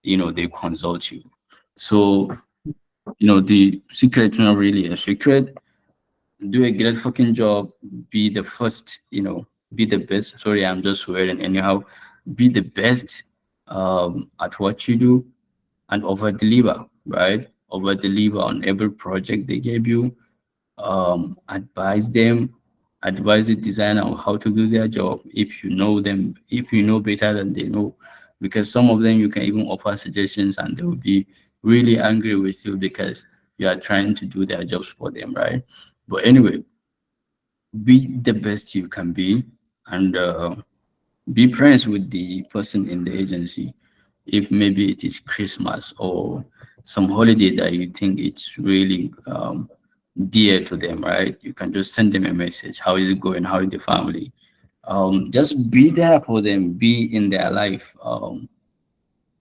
they consult you. So, the secret's not really a secret. Do a great fucking job. Be the first, be the best. Sorry, I'm just swearing anyhow. Be the best at what you do, and over deliver, right? Over deliver on every project they gave you. Advise them, advise the designer on how to do their job if you know them, if you know better than they know, because some of them you can even offer suggestions and they will be really angry with you because you are trying to do their jobs for them, right? But anyway, be the best you can be, and be friends with the person in the agency. If maybe it is Christmas or some holiday that you think it's really dear to them, right? You can just send them a message. How is it going? How is the family? Just be there for them. Be in their life.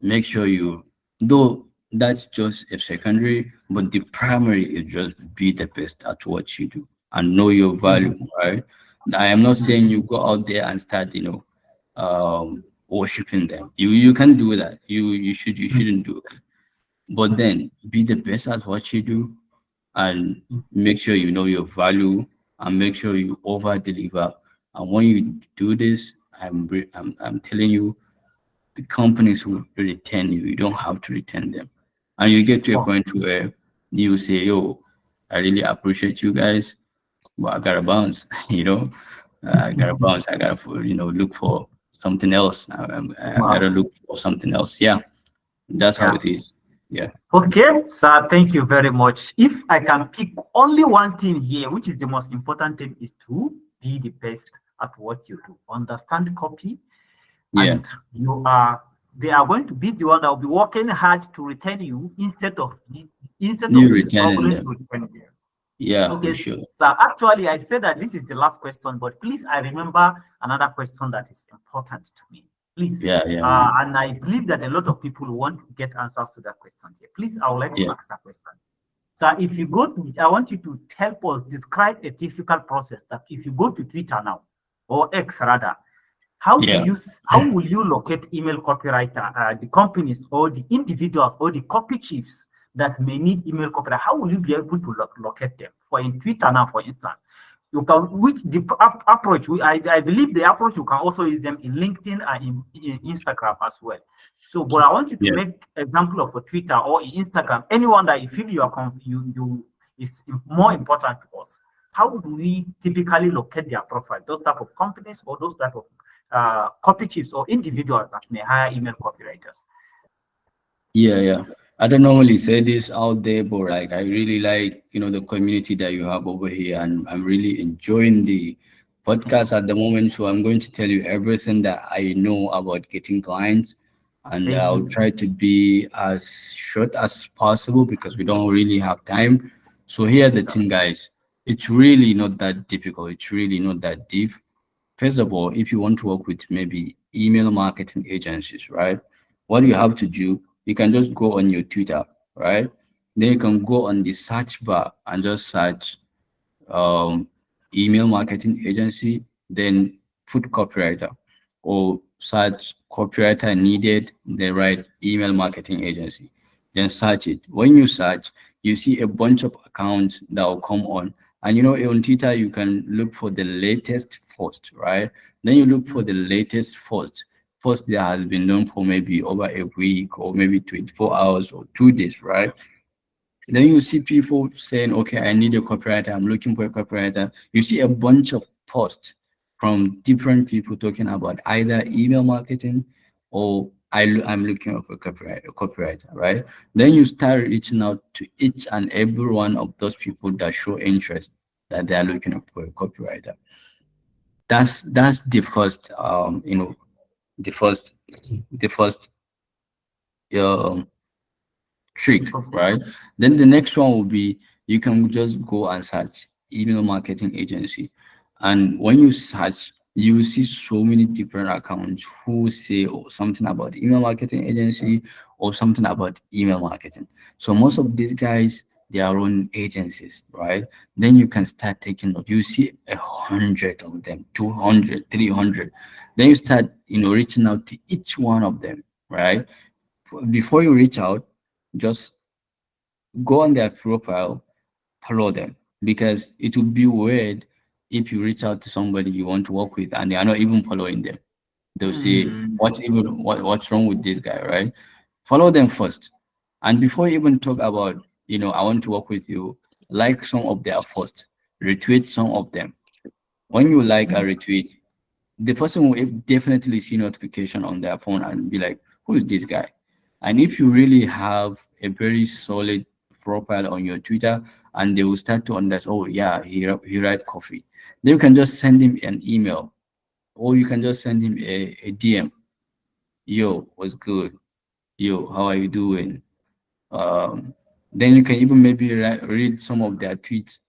Make sure you, though that's just a secondary, but the primary is just be the best at what you do and know your value,
Mhm.
right? I am not saying
Mhm.
you go out there and start, worshiping them. You can do that. You shouldn't do that. But then be the best at what you do, and make sure you know your value, and make sure you over deliver. And when you do this, I'm telling you, the companies will retain you. You don't have to retain them. And you get to a
Oh,
point where you say, yo, I really appreciate you guys, but I gotta bounce, I gotta bounce. I gotta, look for something else. I gotta
wow.
look for something else. Yeah, that's how
Yeah.
it is. Yeah.
Okay, sir, thank you very much. If I can pick only one thing here, which is the most important thing, is to be the best at what you do. Understand copy,
Yeah.
and they are going to be the one that will be working hard to retain you instead
You
of you
retaining
struggling
them.
to retain them.
Yeah, for
Okay,
sure.
so actually, I said that this is the last question, but please, I remember another question that is important to me. Please,
Yeah, yeah, man.
and I believe that a lot of people want to get answers to that question here. Please, I would like to
Yeah,
ask that question. So, if you go to, I want you to help us describe a difficult process that if you go to Twitter now, or X rather,
yeah,
how will you locate email copywriter, the companies or the individuals or the copy chiefs that may need email copywriter? How will you be able to locate them? For in Twitter now, for instance, you can which the approach I believe the approach you can also use them in LinkedIn and in Instagram as well. So, but I want you to
yeah.
make example of a Twitter or in Instagram, anyone that you feel you are you is more important to us. How do we typically locate their profile? Those type of companies or those type of copy chiefs or individuals that may hire email copywriters.
Yeah, yeah. I don't normally say this out there, but like I really like, the community that you have over here, and I'm really enjoying the podcast at the moment. So I'm going to tell you everything that I know about getting clients, and
Thank
I'll
you.
try to be as short as possible because we don't really have time. So here the thing, guys. It's really not that difficult. It's really not that deep. First of all, if you want to work with maybe email marketing agencies, right? What you have to do, you can just go on your Twitter, right? Then you can go on the search bar and just search um, email marketing agency, then put copywriter or search copywriter needed, then write email marketing agency. Then search it. When you search, you see a bunch of accounts that will come on. And on Twitter, you can look for the latest post, right? Then you look for the latest post that has been done for maybe over a week or maybe 24 hours or 2 days, right? Then you see people saying, okay, I need a copywriter, I'm looking for a copywriter. You see a bunch of posts from different people talking about either email marketing or I'm looking for a copywriter, right? Then you start reaching out to each and every one of those people that show interest that they are looking for a copywriter. That's the first the first the first um trick, right? Then the next one will be you can just go and search email marketing agency. And when you search, you will see so many different accounts who say something about email marketing agency or something about email marketing. So most of these guys, they are own agencies, right? Then you can start taking note. You see 100 of them, 200, 300. Then you start, reaching out to each one of them, right? Before you reach out, just go on their profile, follow them, because it would be weird if you reach out to somebody you want to work with and they are not even following them. They'll say,
Mm.
what's wrong with this guy, right? Follow them first. And before you even talk about, I want to work with you, like some of their posts, retweet some of them. When you like a retweet, the person will definitely see notification on their phone and be like, who is this guy? And if you really have a very solid profile on your Twitter, and they will start to understand, oh yeah, he write coffee, then you can just send him an email, or you can just send him a DM. Yo, what's good? Yo, how are you doing? um, then you can even maybe read some of their tweets,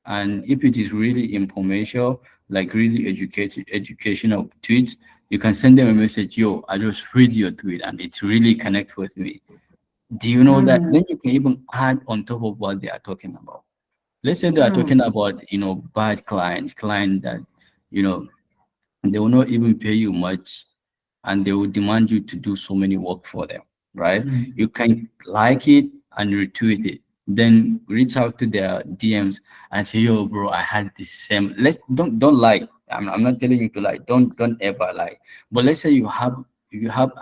and if it is really informational, like really educational tweets, you can send them a message. Yo, I just read your tweet and it really connects with me. Do you know that?
Mm.
Then you can even add on top of what they are talking about. Let's say they are
Mm.
talking about bad client that you know they will not even pay you much, and they will demand you to do so many work for them, right?
Mm.
You can like it and retweet it, then reach out to their DMs and say, yo bro, I had the same. Let's don't lie. I'm not telling you to lie. Don't ever lie. But let's say you have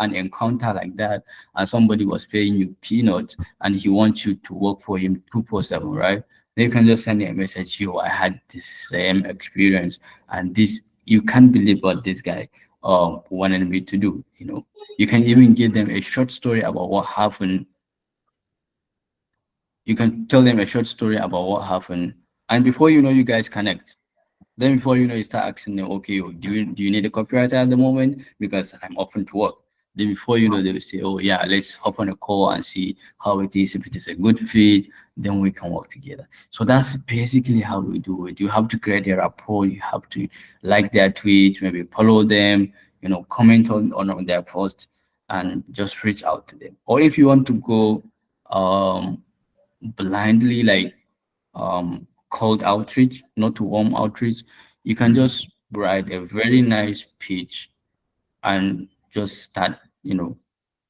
an encounter like that, and somebody was paying you peanuts and he wants you to work for him 247, right? Then you can just send him a message. Yo, I had the same experience, and this, you can't believe what this guy wanted me to do. You can even give them a short story about what happened. You can tell them a short story about what happened, and before you know, you guys connect. Then before you know, you start asking them, okay, do you need a copywriter at the moment? Because I'm open to work. Then before you know, they will say, oh yeah, let's hop on a call and see how it is. If it is a good fit, then we can work together. So that's basically how we do it. You have to create a rapport. You have to like their tweets, maybe follow them, comment on their posts, and just reach out to them. Or if you want to go um blindly, like cold outreach, not to warm outreach, you can
Mm.
just write a very nice pitch and just start,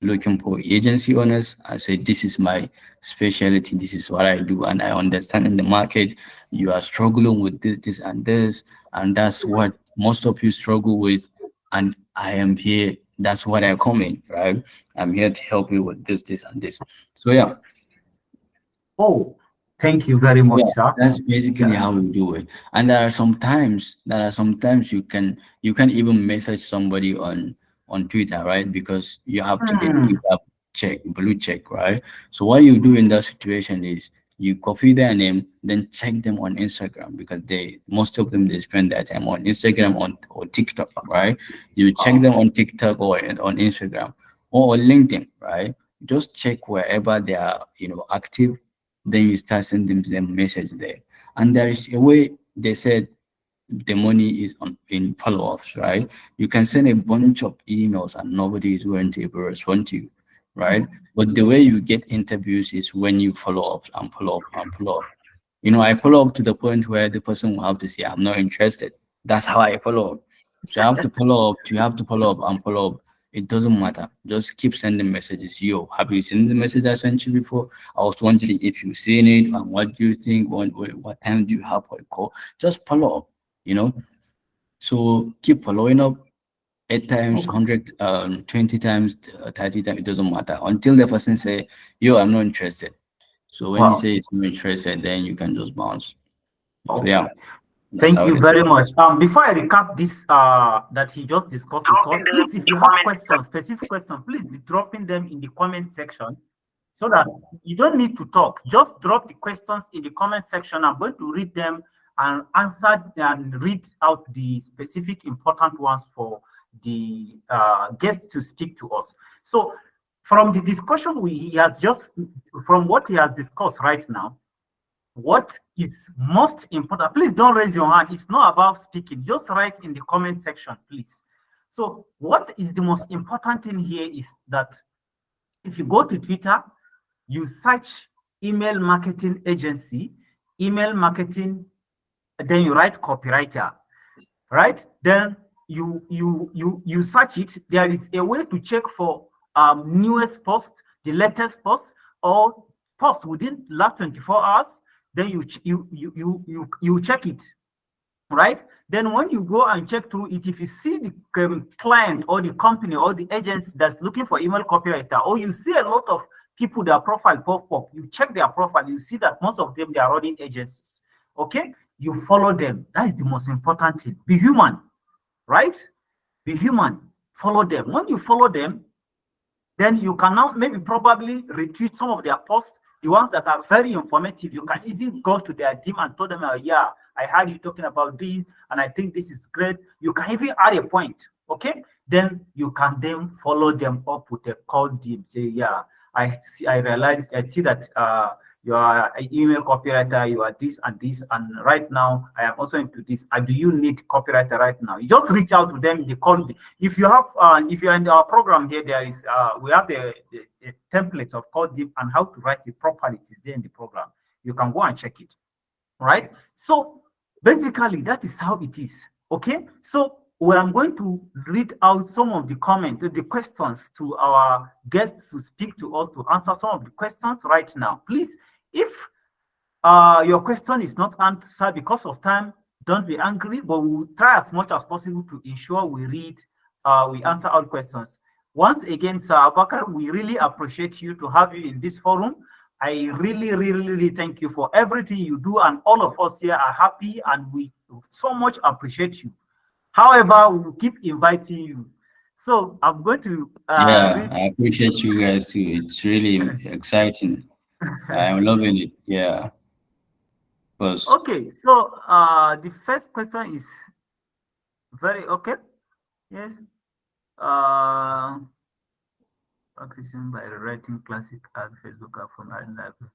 looking for agency owners and say, this is my specialty, this is what I do, and I understand in the market you are struggling with this, and that's what most of you struggle with, and I am here. That's what I come in, right? I'm here to help you with this, and this. So yeah,
Oh, thank you very much,
yeah,
sir.
that's basically
Yeah.
how we do it. And there are sometimes you can even message somebody on Twitter, right? Because you have to get
Mm.
Twitter blue check, right? So what you do in that situation is you copy their name, then check them on Instagram, because most of them, they spend their time on Instagram or TikTok, right? You check
Oh.
them on TikTok or on Instagram or on LinkedIn, right? Just check wherever they are, active, then you start sending them message there. And there is a way they said the money is on in follow-ups, right? You can send a bunch of emails and nobody is going to ever respond to you, right? But the way you get interviews is when you follow up and follow up and follow up. I follow up to the point where the person will have to say, I'm not interested. That's how I follow up. So I have to follow up, you have to follow up and follow up. It doesn't matter. Just keep sending messages. Yo, have you seen the message I sent you before? I was wondering if you've seen it and what do you think? What time do you have for a call? Just follow up, you know. So keep following up 8 times, 100, 20 times, 30 times, it doesn't matter until the person say, yo, I'm not interested. So when he
Wow.
says he's not interested, then you can just bounce. So
Okay.
yeah, that's
Thank
how
you
it is.
very much. Before I recap this that he just discussed with us, please, if you have questions, specific questions, please be dropping them in the comment section so that you don't need to talk. Just drop the questions in the comment section. I'm going to read them and answer and read out the specific important ones for the guests to speak to us. So from the discussion he has just, from what he has discussed right now, what is most important? Please don't raise your hand. It's not about speaking. Just write in the comment section, please. So what is the most important thing here is that if you go to Twitter, you search email marketing agency, email marketing, then you write copywriter, right? Then you search it. There is a way to check for newest post, the latest post, or post within last 24 hours. Then you check it, right? Then when you go and check through it, if you see the client or the company or the agency that's looking for email copywriter, or you see a lot of people, their profile pop up, you check their profile, you see that most of them, they are running agencies. Okay, you follow them. That is the most important thing. Be human, right? Be human. Follow them. When you follow them, then you can now maybe probably retweet some of their posts, the ones that are very informative. You can even go to their team and tell them, yeah, I heard you talking about this, and I think this is great. You can even add a point, okay? Then you can then follow them up with a call team. Say, yeah, I see that you are an email copywriter, you are this and this, and right now I am also into this. Do you need copywriter right now? You just reach out to them, they call me. If you have, if you're in our program here, there is, we have a template of call deep and how to write it properly. It is there in the program. You can go and check it, right? So basically, that is how it is, okay? So I'm going to read out some of the comments, the questions to our guests to speak to us, to answer some of the questions right now. Please, if your question is not answered because of time, don't be angry, but we will try as much as possible to ensure we we answer all questions. Once again, Sir Abakar, we really appreciate you to have you in this forum. I really thank you for everything you do, and all of us here are happy, and we so much appreciate you. However, we will keep inviting you. So I'm going to
Yeah,
read.
I appreciate you guys too. It's really exciting. I'm loving it. Yeah, because
Okay, so the first question is very okay. Yes. Practicing by writing classic ad Facebook ad from ad library.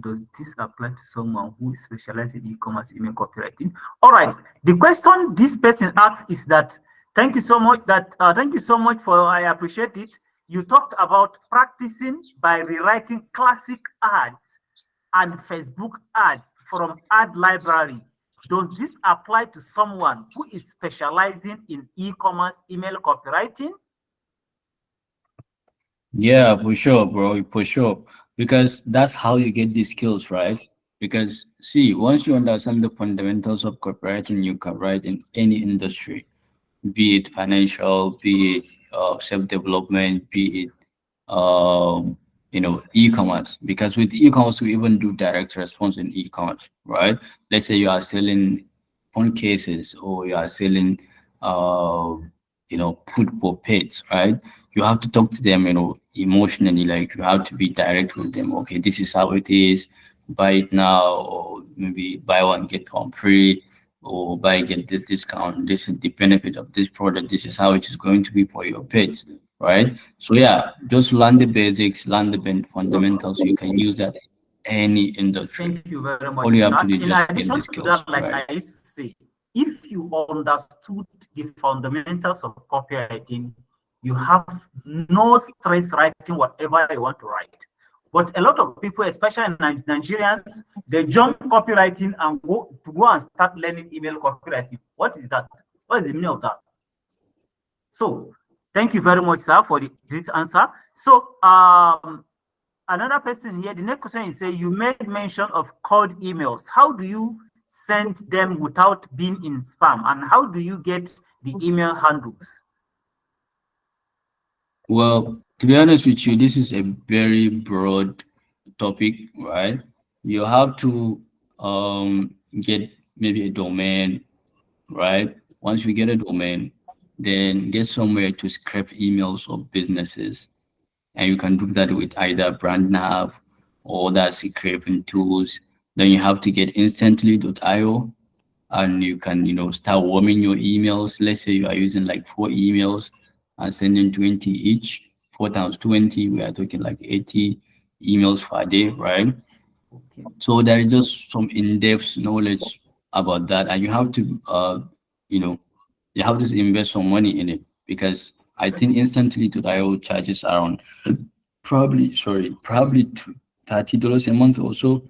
Does this apply to someone who specializes in e-commerce email copywriting? All right. The question this person asks is that, thank you so much. Thank you so much for, I appreciate it. You talked about practicing by rewriting classic ads and Facebook ads from ad library. Does this apply to someone who is specializing in e-commerce email copywriting?
yeah, for sure, bro, for sure. Because that's how you get these skills, right? Because see, once you understand the fundamentals of copywriting, you can write in any industry, be it financial, be it self-development, be it e-commerce. Because with e-commerce, we even do direct response in e-commerce, right? Let's say you are selling phone cases or you are selling uh, food for pets, right? You have to talk to them, emotionally, like you have to be direct with them. Okay, this is how it is, buy it now, or maybe buy one, get one free, or buy get this discount. This is the benefit of this product. This is how it is going to be for your pets, right? So yeah, just learn the basics, learn the fundamentals. You can use that in any industry.
Thank you very much,
All you
sir.
have to do
In
is just
addition
get the
to that,
skills,
like I
right?
used to say, if you understood the fundamentals of copywriting, you have no stress writing whatever you want to write. But a lot of people, especially Nigerians, they jump copywriting and go and start learning email copywriting. What is that? What is the meaning of that? So thank you very much, sir, for this answer. So another person here, the next question is, say you made mention of cold emails. How do you send them without being in spam? And how do you get the email handles?
Well, to be honest with you, this is a very broad topic, right? You have to get maybe a domain, right? Once you get a domain, then get somewhere to scrape emails of businesses. And you can do that with either brand nav or other scraping tools. Then you have to get instantly.io, and you can, start warming your emails. Let's say you are using like 4 emails and sending 20 each. 4 times 20, we are talking like 80 emails per day, right?
Okay.
So there is just some in-depth knowledge about that, and you have to, you know, you have to invest some money in it, because I think instantly to IO charges around probably $30 a month or so.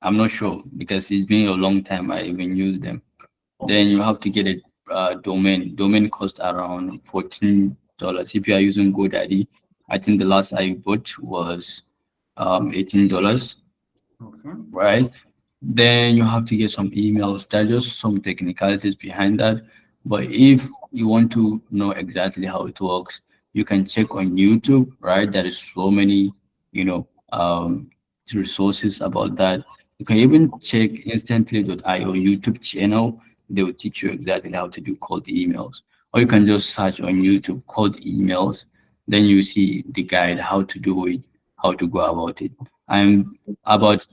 I'm not sure, because it's been a long time I even use them. Then you have to get a domain. Domain cost around $14 if you are using GoDaddy. I think the last I bought was $18,
Okay.
right? Then you have to get some emails. There are just some technicalities behind that. But if you want to know exactly how it works, you can check on YouTube, right? There is so many, you know, resources about that. You can even check instantly.io YouTube channel. They will teach you exactly how to do cold emails. Or you can just search on YouTube cold emails. Then you see the guide, how to do it, how to go about it. I'm about,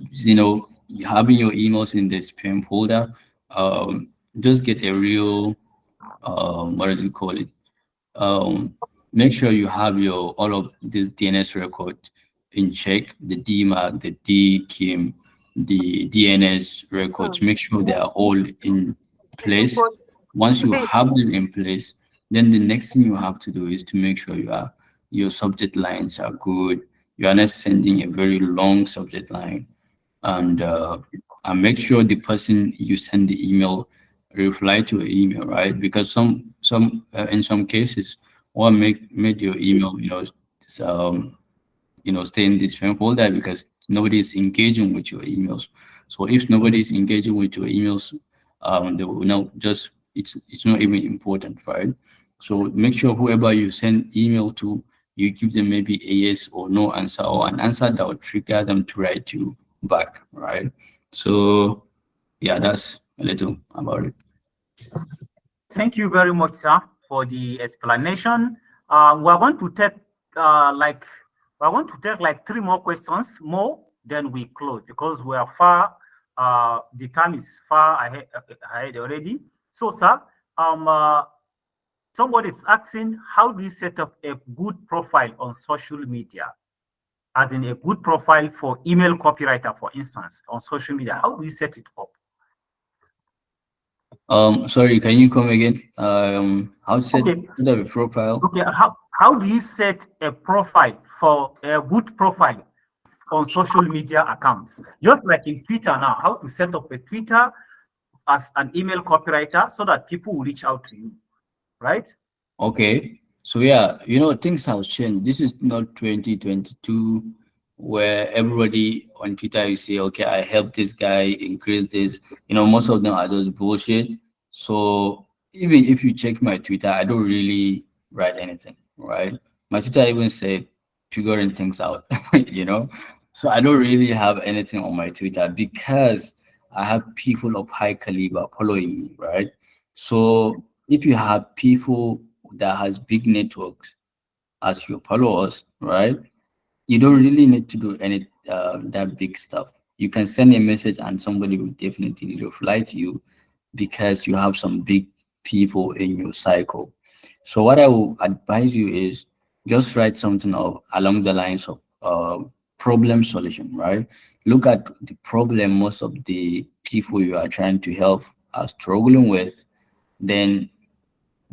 having your emails in the spam folder. Just get a real, what does it call it? um, Make sure you have your all of this DNS record in check, the DMARC, the DKIM, the DNS records. Make sure they are all in place. Once you have them in place, then the next thing you have to do is to make sure your subject lines are good. You are not sending a very long subject line, and make sure the person you send the email reply to your email, right? Because some in some cases, what made your email, stay in this spam folder, because nobody is engaging with your emails. So if nobody is engaging with your emails, they will not just, it's not even important, right? So make sure whoever you send email to, you give them maybe a yes or no answer, or an answer that will trigger them to write you back, right? So yeah, that's a little about it.
Thank you very much, sir, for the explanation. We are going to take like 3 more questions more, then we close, because we are far. The time is far ahead already. So, sir, somebody is asking, how do you set up a good profile on social media? As in a good profile for email copywriter, for instance, on social media. How do you set it up?
Sorry, can you come again? How to set
Okay.
a profile?
Okay, how do you set a profile for a good profile on social media accounts? Just like in Twitter now, how to set up a Twitter as an email copywriter so that people will reach out to you, right?
Okay. So yeah, things have changed. This is not 2022 where everybody on Twitter you say, okay, I helped this guy increase this. Most of them are just bullshit. So even if you check my Twitter, I don't really write anything, right? My Twitter even said figuring things out, you know. So I don't really have anything on my Twitter, because I have people of high caliber following me, right? So if you have people that has big networks as your followers, right? You don't really need to do any that big stuff. You can send a message and somebody will definitely reply to you, because you have some big people in your cycle. So what I will advise you is just write something along the lines of problem solution, right? Look at the problem most of the people you are trying to help are struggling with, then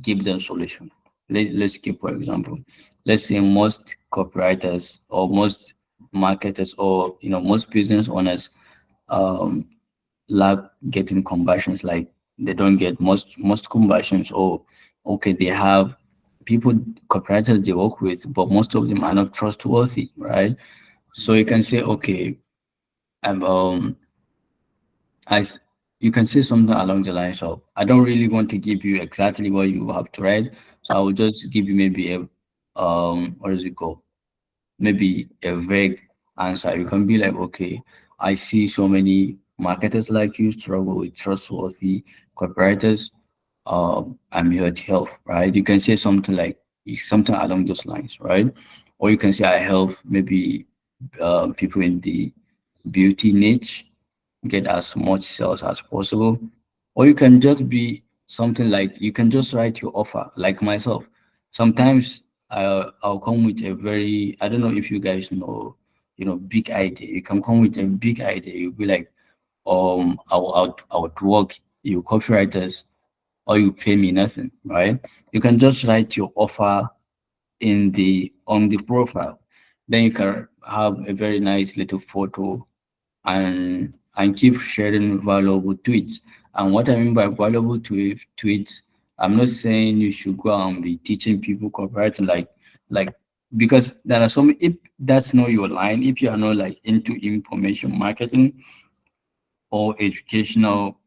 give them solution. Let's give for example, let's say most copywriters or most marketers or most business owners um lack getting conversions, like they don't get most conversions, or okay, they have people, copywriters they work with, but most of them are not trustworthy, right? So you can say, okay, I'm I s- you can say something along the lines of, I don't really want to give you exactly what you have to write, so I will just give you maybe a what does it called, maybe a vague answer. You can be like, okay, I see so many marketers like you struggle with trustworthy copywriters. I'm here to help, right? You can say something like something along those lines, right? Or you can say I help maybe people in the beauty niche get as much sales as possible. Or you can just be something like, you can just write your offer, like myself. Sometimes I'll come with a very, I don't know if you guys know, big idea. You can come with a big idea. You'll be like, I would work you copywriters, or you pay me nothing, right? You can just write your offer in the on the profile. Then you can have a very nice little photo, and keep sharing valuable tweets. And what I mean by valuable tweets, I'm not saying you should go and be teaching people copywriting, like because there are some, if that's not your line, if you are not like into information marketing or educational,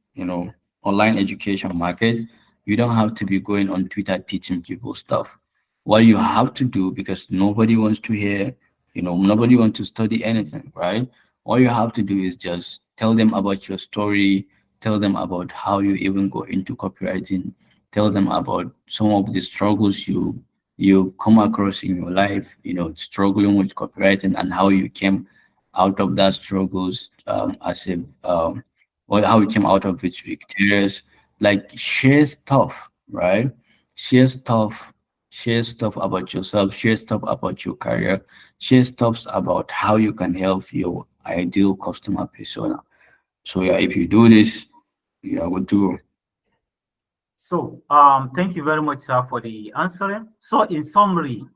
online education market, you don't have to be going on Twitter teaching people stuff. What you have to do, because nobody wants to hear, nobody wants to study anything, right? All you have to do is just tell them about your story, tell them about how you even go into copywriting, tell them about some of the struggles you come across in your life, struggling with copywriting, and how you came out of that struggles, as a or how you came out of it victorious. Like, share stuff, right? Share stuff, share stuff about yourself, share stuff about your career, share stuff about how you can help your ideal customer persona. So yeah, if you do this, you are good to go.
So, thank you very much, sir, for the answering. So, in summary,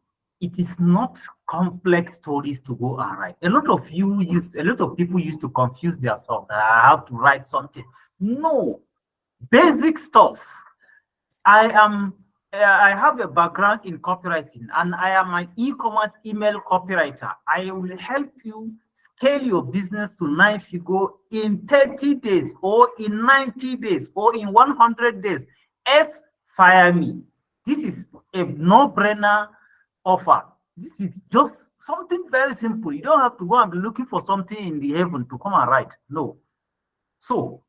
it is not complex stories to go and write. A lot of people used to confuse themselves. I have to write something. No, basic stuff. I am I have a background in copywriting, and I am an e-commerce email copywriter. I will help you scale your business to nine figure in 30 days or in 90 days or in 100 days. S fire me. This is a no-brainer offer. This is just something very simple. You don't have to go and be looking for something in the heaven to come and write. No. So,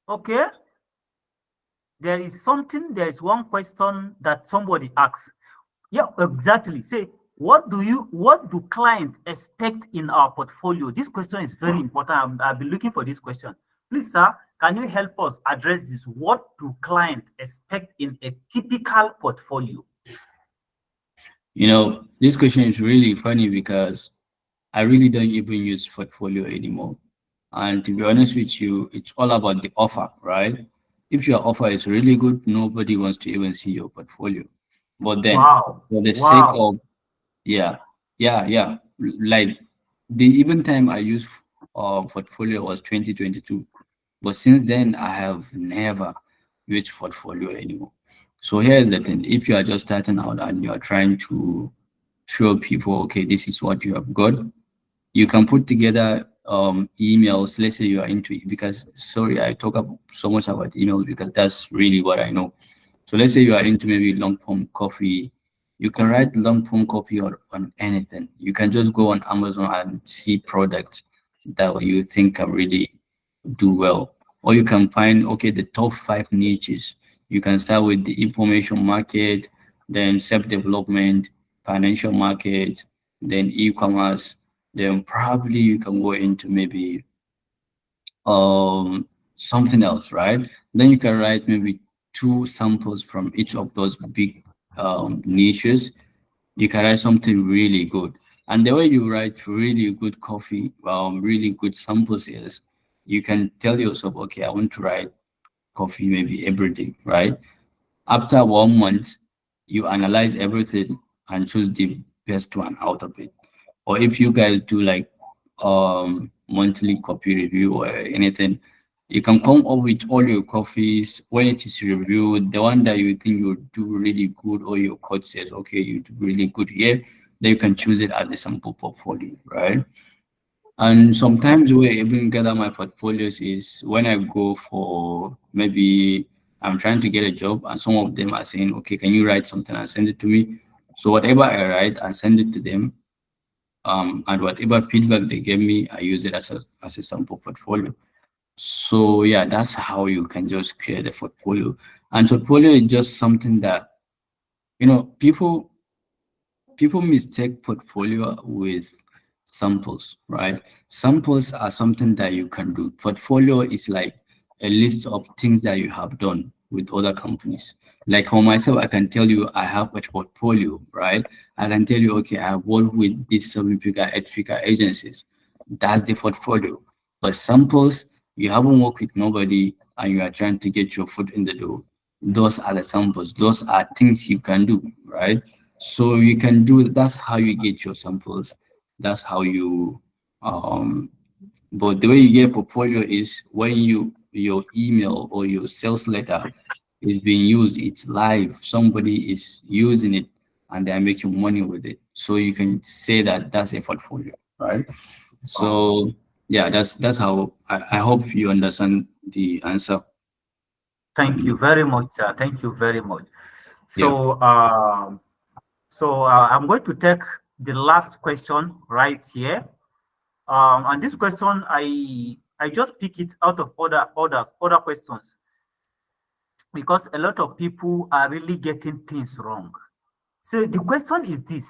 okay. There is one question that somebody asks. Yeah, exactly. Say, what do clients expect in our portfolio? This question is very important. I've been looking for this question. Please, sir, can you help us address this? What do clients expect in a typical portfolio?
This question is really funny because I really don't even use portfolio anymore. And to be honest with you, it's all about the offer, right? If your offer is really good, nobody wants to even see your portfolio. But then,
Wow.
for the sake
Wow.
of, yeah, yeah, like the even time I used portfolio was 2022. But since then, I have never used portfolio anymore. So here's the thing: if you are just starting out and you are trying to show people, okay, this is what you have got, you can put together emails. Let's say you are into it, because sorry, I talk so much about emails because that's really what I know. So let's say you are into maybe long form copy. You can write long form copy on anything. You can just go on Amazon and see products that you think can really do well. Or you can find, okay, the top five niches. You can start with the information market, then self-development, financial market, then e-commerce. Then probably you can go into maybe something else, right? Then you can write maybe two samples from each of those big niches. You can write something really good. And the way you write really good coffee, really good samples is you can tell yourself, okay, I want to write coffee maybe every day, right? After 1 month, you analyze everything and choose the best one out of it. Or if you guys do like monthly copy review or anything, you can come up with all your coffees when it is reviewed, the one that you think you do really good, or your coach says, okay, you do really good here, then you can choose it as a sample portfolio, right? And sometimes where I even gather my portfolios is when I go for, maybe I'm trying to get a job and some of them are saying, okay, can you write something and send it to me? So whatever I write, I send it to them. And whatever feedback they give me, I use it as a sample portfolio. So yeah, that's how you can just create a portfolio. And portfolio is just something that, people mistake portfolio with samples, right? Samples are something that you can do. Portfolio is like a list of things that you have done with other companies. Like for myself, I can tell you I have a portfolio, right? I can tell you, okay, I have worked with these 7-figure, 8-figure agencies. That's the portfolio. But samples, you haven't worked with nobody and you are trying to get your foot in the door. Those are the samples. Those are things you can do, right? So you can do, that's how you get your samples. That's how you but the way you get portfolio is when your email or your sales letter is being used, it's live, somebody is using it and they're making money with it. So you can say that that's a portfolio, right? So yeah, that's how I hope you understand the answer.
Thank you very much, sir. Thank you very much.
Yeah.
So, I'm going to take the last question right here. And this question, I just pick it out of other questions because a lot of people are really getting things wrong. So the question is this: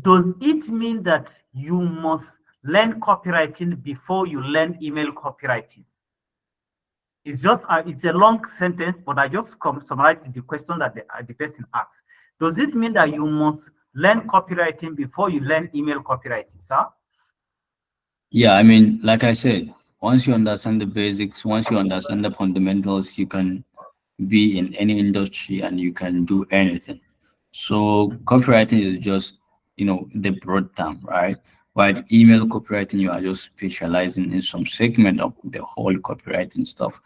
does it mean that you must learn copywriting before you learn email copywriting? It's a long sentence, but I just summarize the question that the person asks. Does it mean that you must learn copywriting before you learn email copywriting, sir?
Yeah, I mean, like I said, once you understand the basics, once you understand the fundamentals, you can be in any industry and you can do anything. So copywriting is just, the broad term, right? While email copywriting, you are just specializing in some segment of the whole copywriting stuff.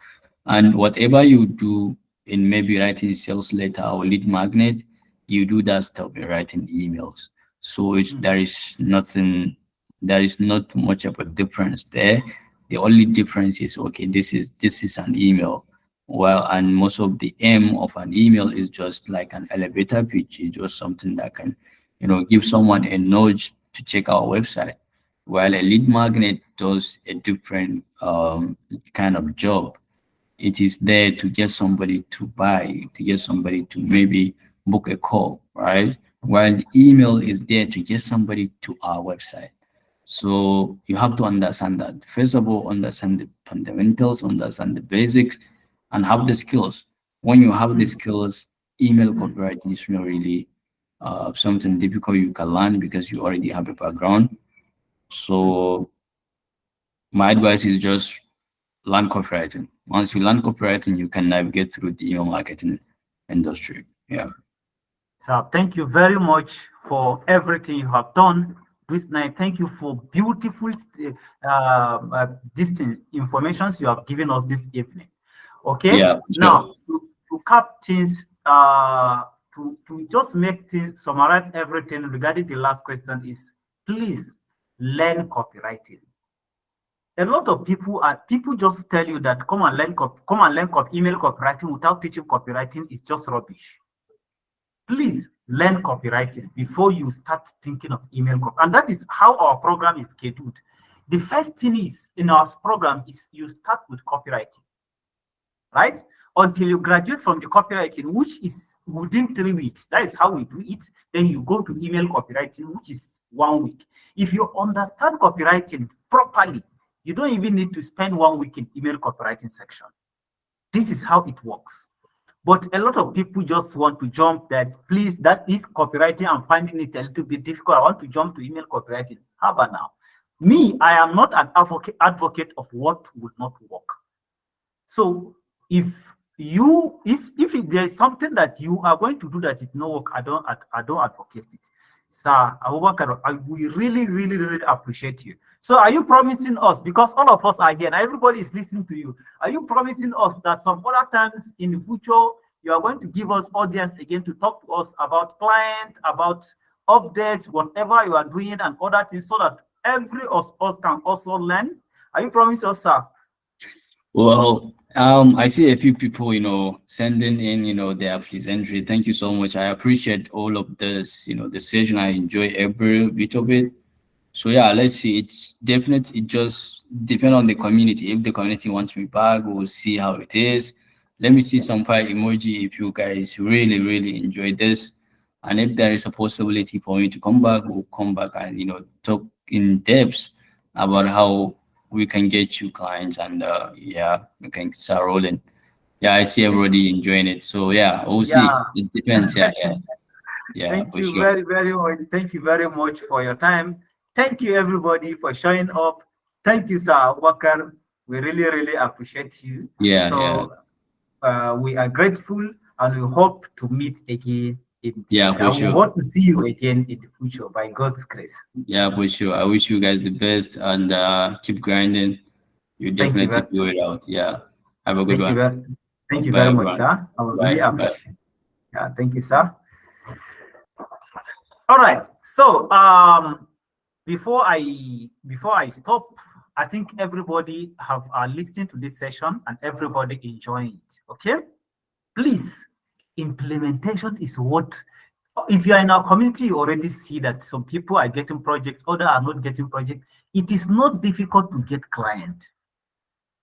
And whatever you do in maybe writing sales letter or lead magnet, you do that stuff in writing emails. So there is not much of a difference there. The only difference is, okay, this is an email. Well, and most of the aim of an email is just like an elevator pitch. It's just something that can, give someone a nudge to check our website. While a lead magnet does a different kind of job. It is there to get somebody to buy, to get somebody to maybe book a call, right? While the email is there to get somebody to our website. So you have to understand that. First of all, understand the fundamentals, understand the basics, and have the skills. When you have the skills, email copywriting is not really something difficult you can learn because you already have a background. So my advice is just learn copywriting. Once you learn copywriting, you can navigate through the email marketing industry. Yeah.
So thank you very much for everything you have done this night. Thank you for beautiful informations you have given us this evening. Okay,
Yeah. Sure.
now to cap things, to just make things summarize everything regarding the last question is please learn copywriting. A lot of people just tell you that come and learn email copywriting without teaching copywriting is just rubbish. Please learn copywriting before you start thinking of email copy. And that is how our program is scheduled. The first thing is in our program is you start with copywriting, right? Until you graduate from the copywriting, which is within 3 weeks. That is how we do it. Then you go to email copywriting, which is 1 week. If you understand copywriting properly, you don't even need to spend 1 week in email copywriting section. This is how it works. But a lot of people just want to jump that, please, that is copywriting. I'm finding it a little bit difficult. I want to jump to email copywriting. How about now? Me, I am not an advocate of what will not work. So if there's something that you are going to do that it no work, I don't advocate it. Sir Abubakar, we really, really, really appreciate you. So are you promising us, because all of us are here and everybody is listening to you, are you promising us that some other times in the future you are going to give us audience again to talk to us about client, about updates, whatever you are doing and other things, so that every of us can also learn? Are you promising us, sir?
Well, I see a few people, sending in, their presentry. Thank you so much. I appreciate all of this, the session. I enjoy every bit of it. So yeah, let's see. It's definite. It just depends on the community. If the community wants me back, we'll see how it is. Let me see some fire emoji if you guys really, really enjoy this. And if there is a possibility for me to come back, we'll come back and talk in depth about how we can get you clients, and yeah, we can start rolling. Yeah, I see everybody enjoying it. So yeah, we'll see.
Yeah.
It depends. Yeah, yeah, yeah,
Thank
for
you
sure.
very, very much. Thank you very much for your time. Thank you, everybody, for showing up. Thank you, Sir Walker. We really, really appreciate you.
Yeah, yeah,
So we are grateful and we hope to meet again.
yeah, for
We
sure.
want to see you again in the future by God's grace.
Yeah, for sure. I wish you guys the best and keep grinding. You
Thank you
definitely
very,
figure it out. Yeah. Have a good
thank you
one.
very, thank you
Bye,
very much,
everyone.
sir. I will really
Bye. Bye.
appreciate. Yeah, thank you, sir. All right. So before I stop, I think everybody have listened to this session and everybody enjoying it. Okay, please, implementation is what. If you are in our community, you already see that some people are getting projects, others are not getting projects. It is not difficult to get client.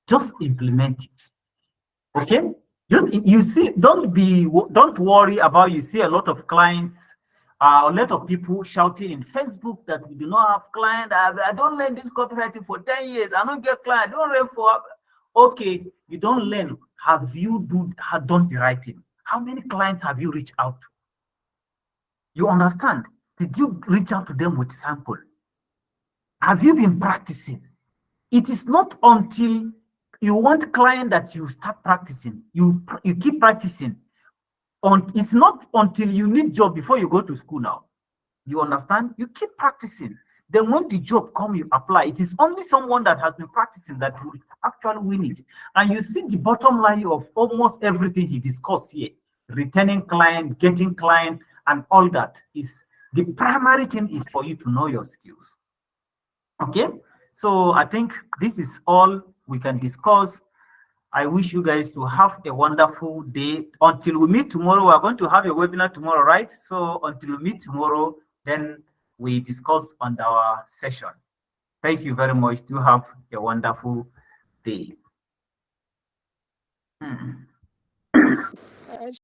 Just implement it. Okay, just you see, don't worry about, you see a lot of clients, a lot of people shouting in Facebook that we do not have client. I don't learn this copywriting for 10 years, I don't get client, I don't learn for. Okay, you don't learn. Have you done the right thing? How many clients have you reached out to? You understand? Did you reach out to them with sample? Have you been practicing? It is not until you want client that you start practicing. You keep practicing. It's not until you need job before you go to school now. You understand? You keep practicing. Then when the job come, you apply. It is only someone that has been practicing that will actually win it. And you see the bottom line of almost everything he discussed here. Returning client, getting client, and all that is the primary thing is for you to know your skills. Okay, so I think this is all we can discuss. I wish you guys to have a wonderful day. Until we meet tomorrow, we're going to have a webinar tomorrow, right? So until we meet tomorrow, then we discuss on our session. Thank you very much. Do have a wonderful day.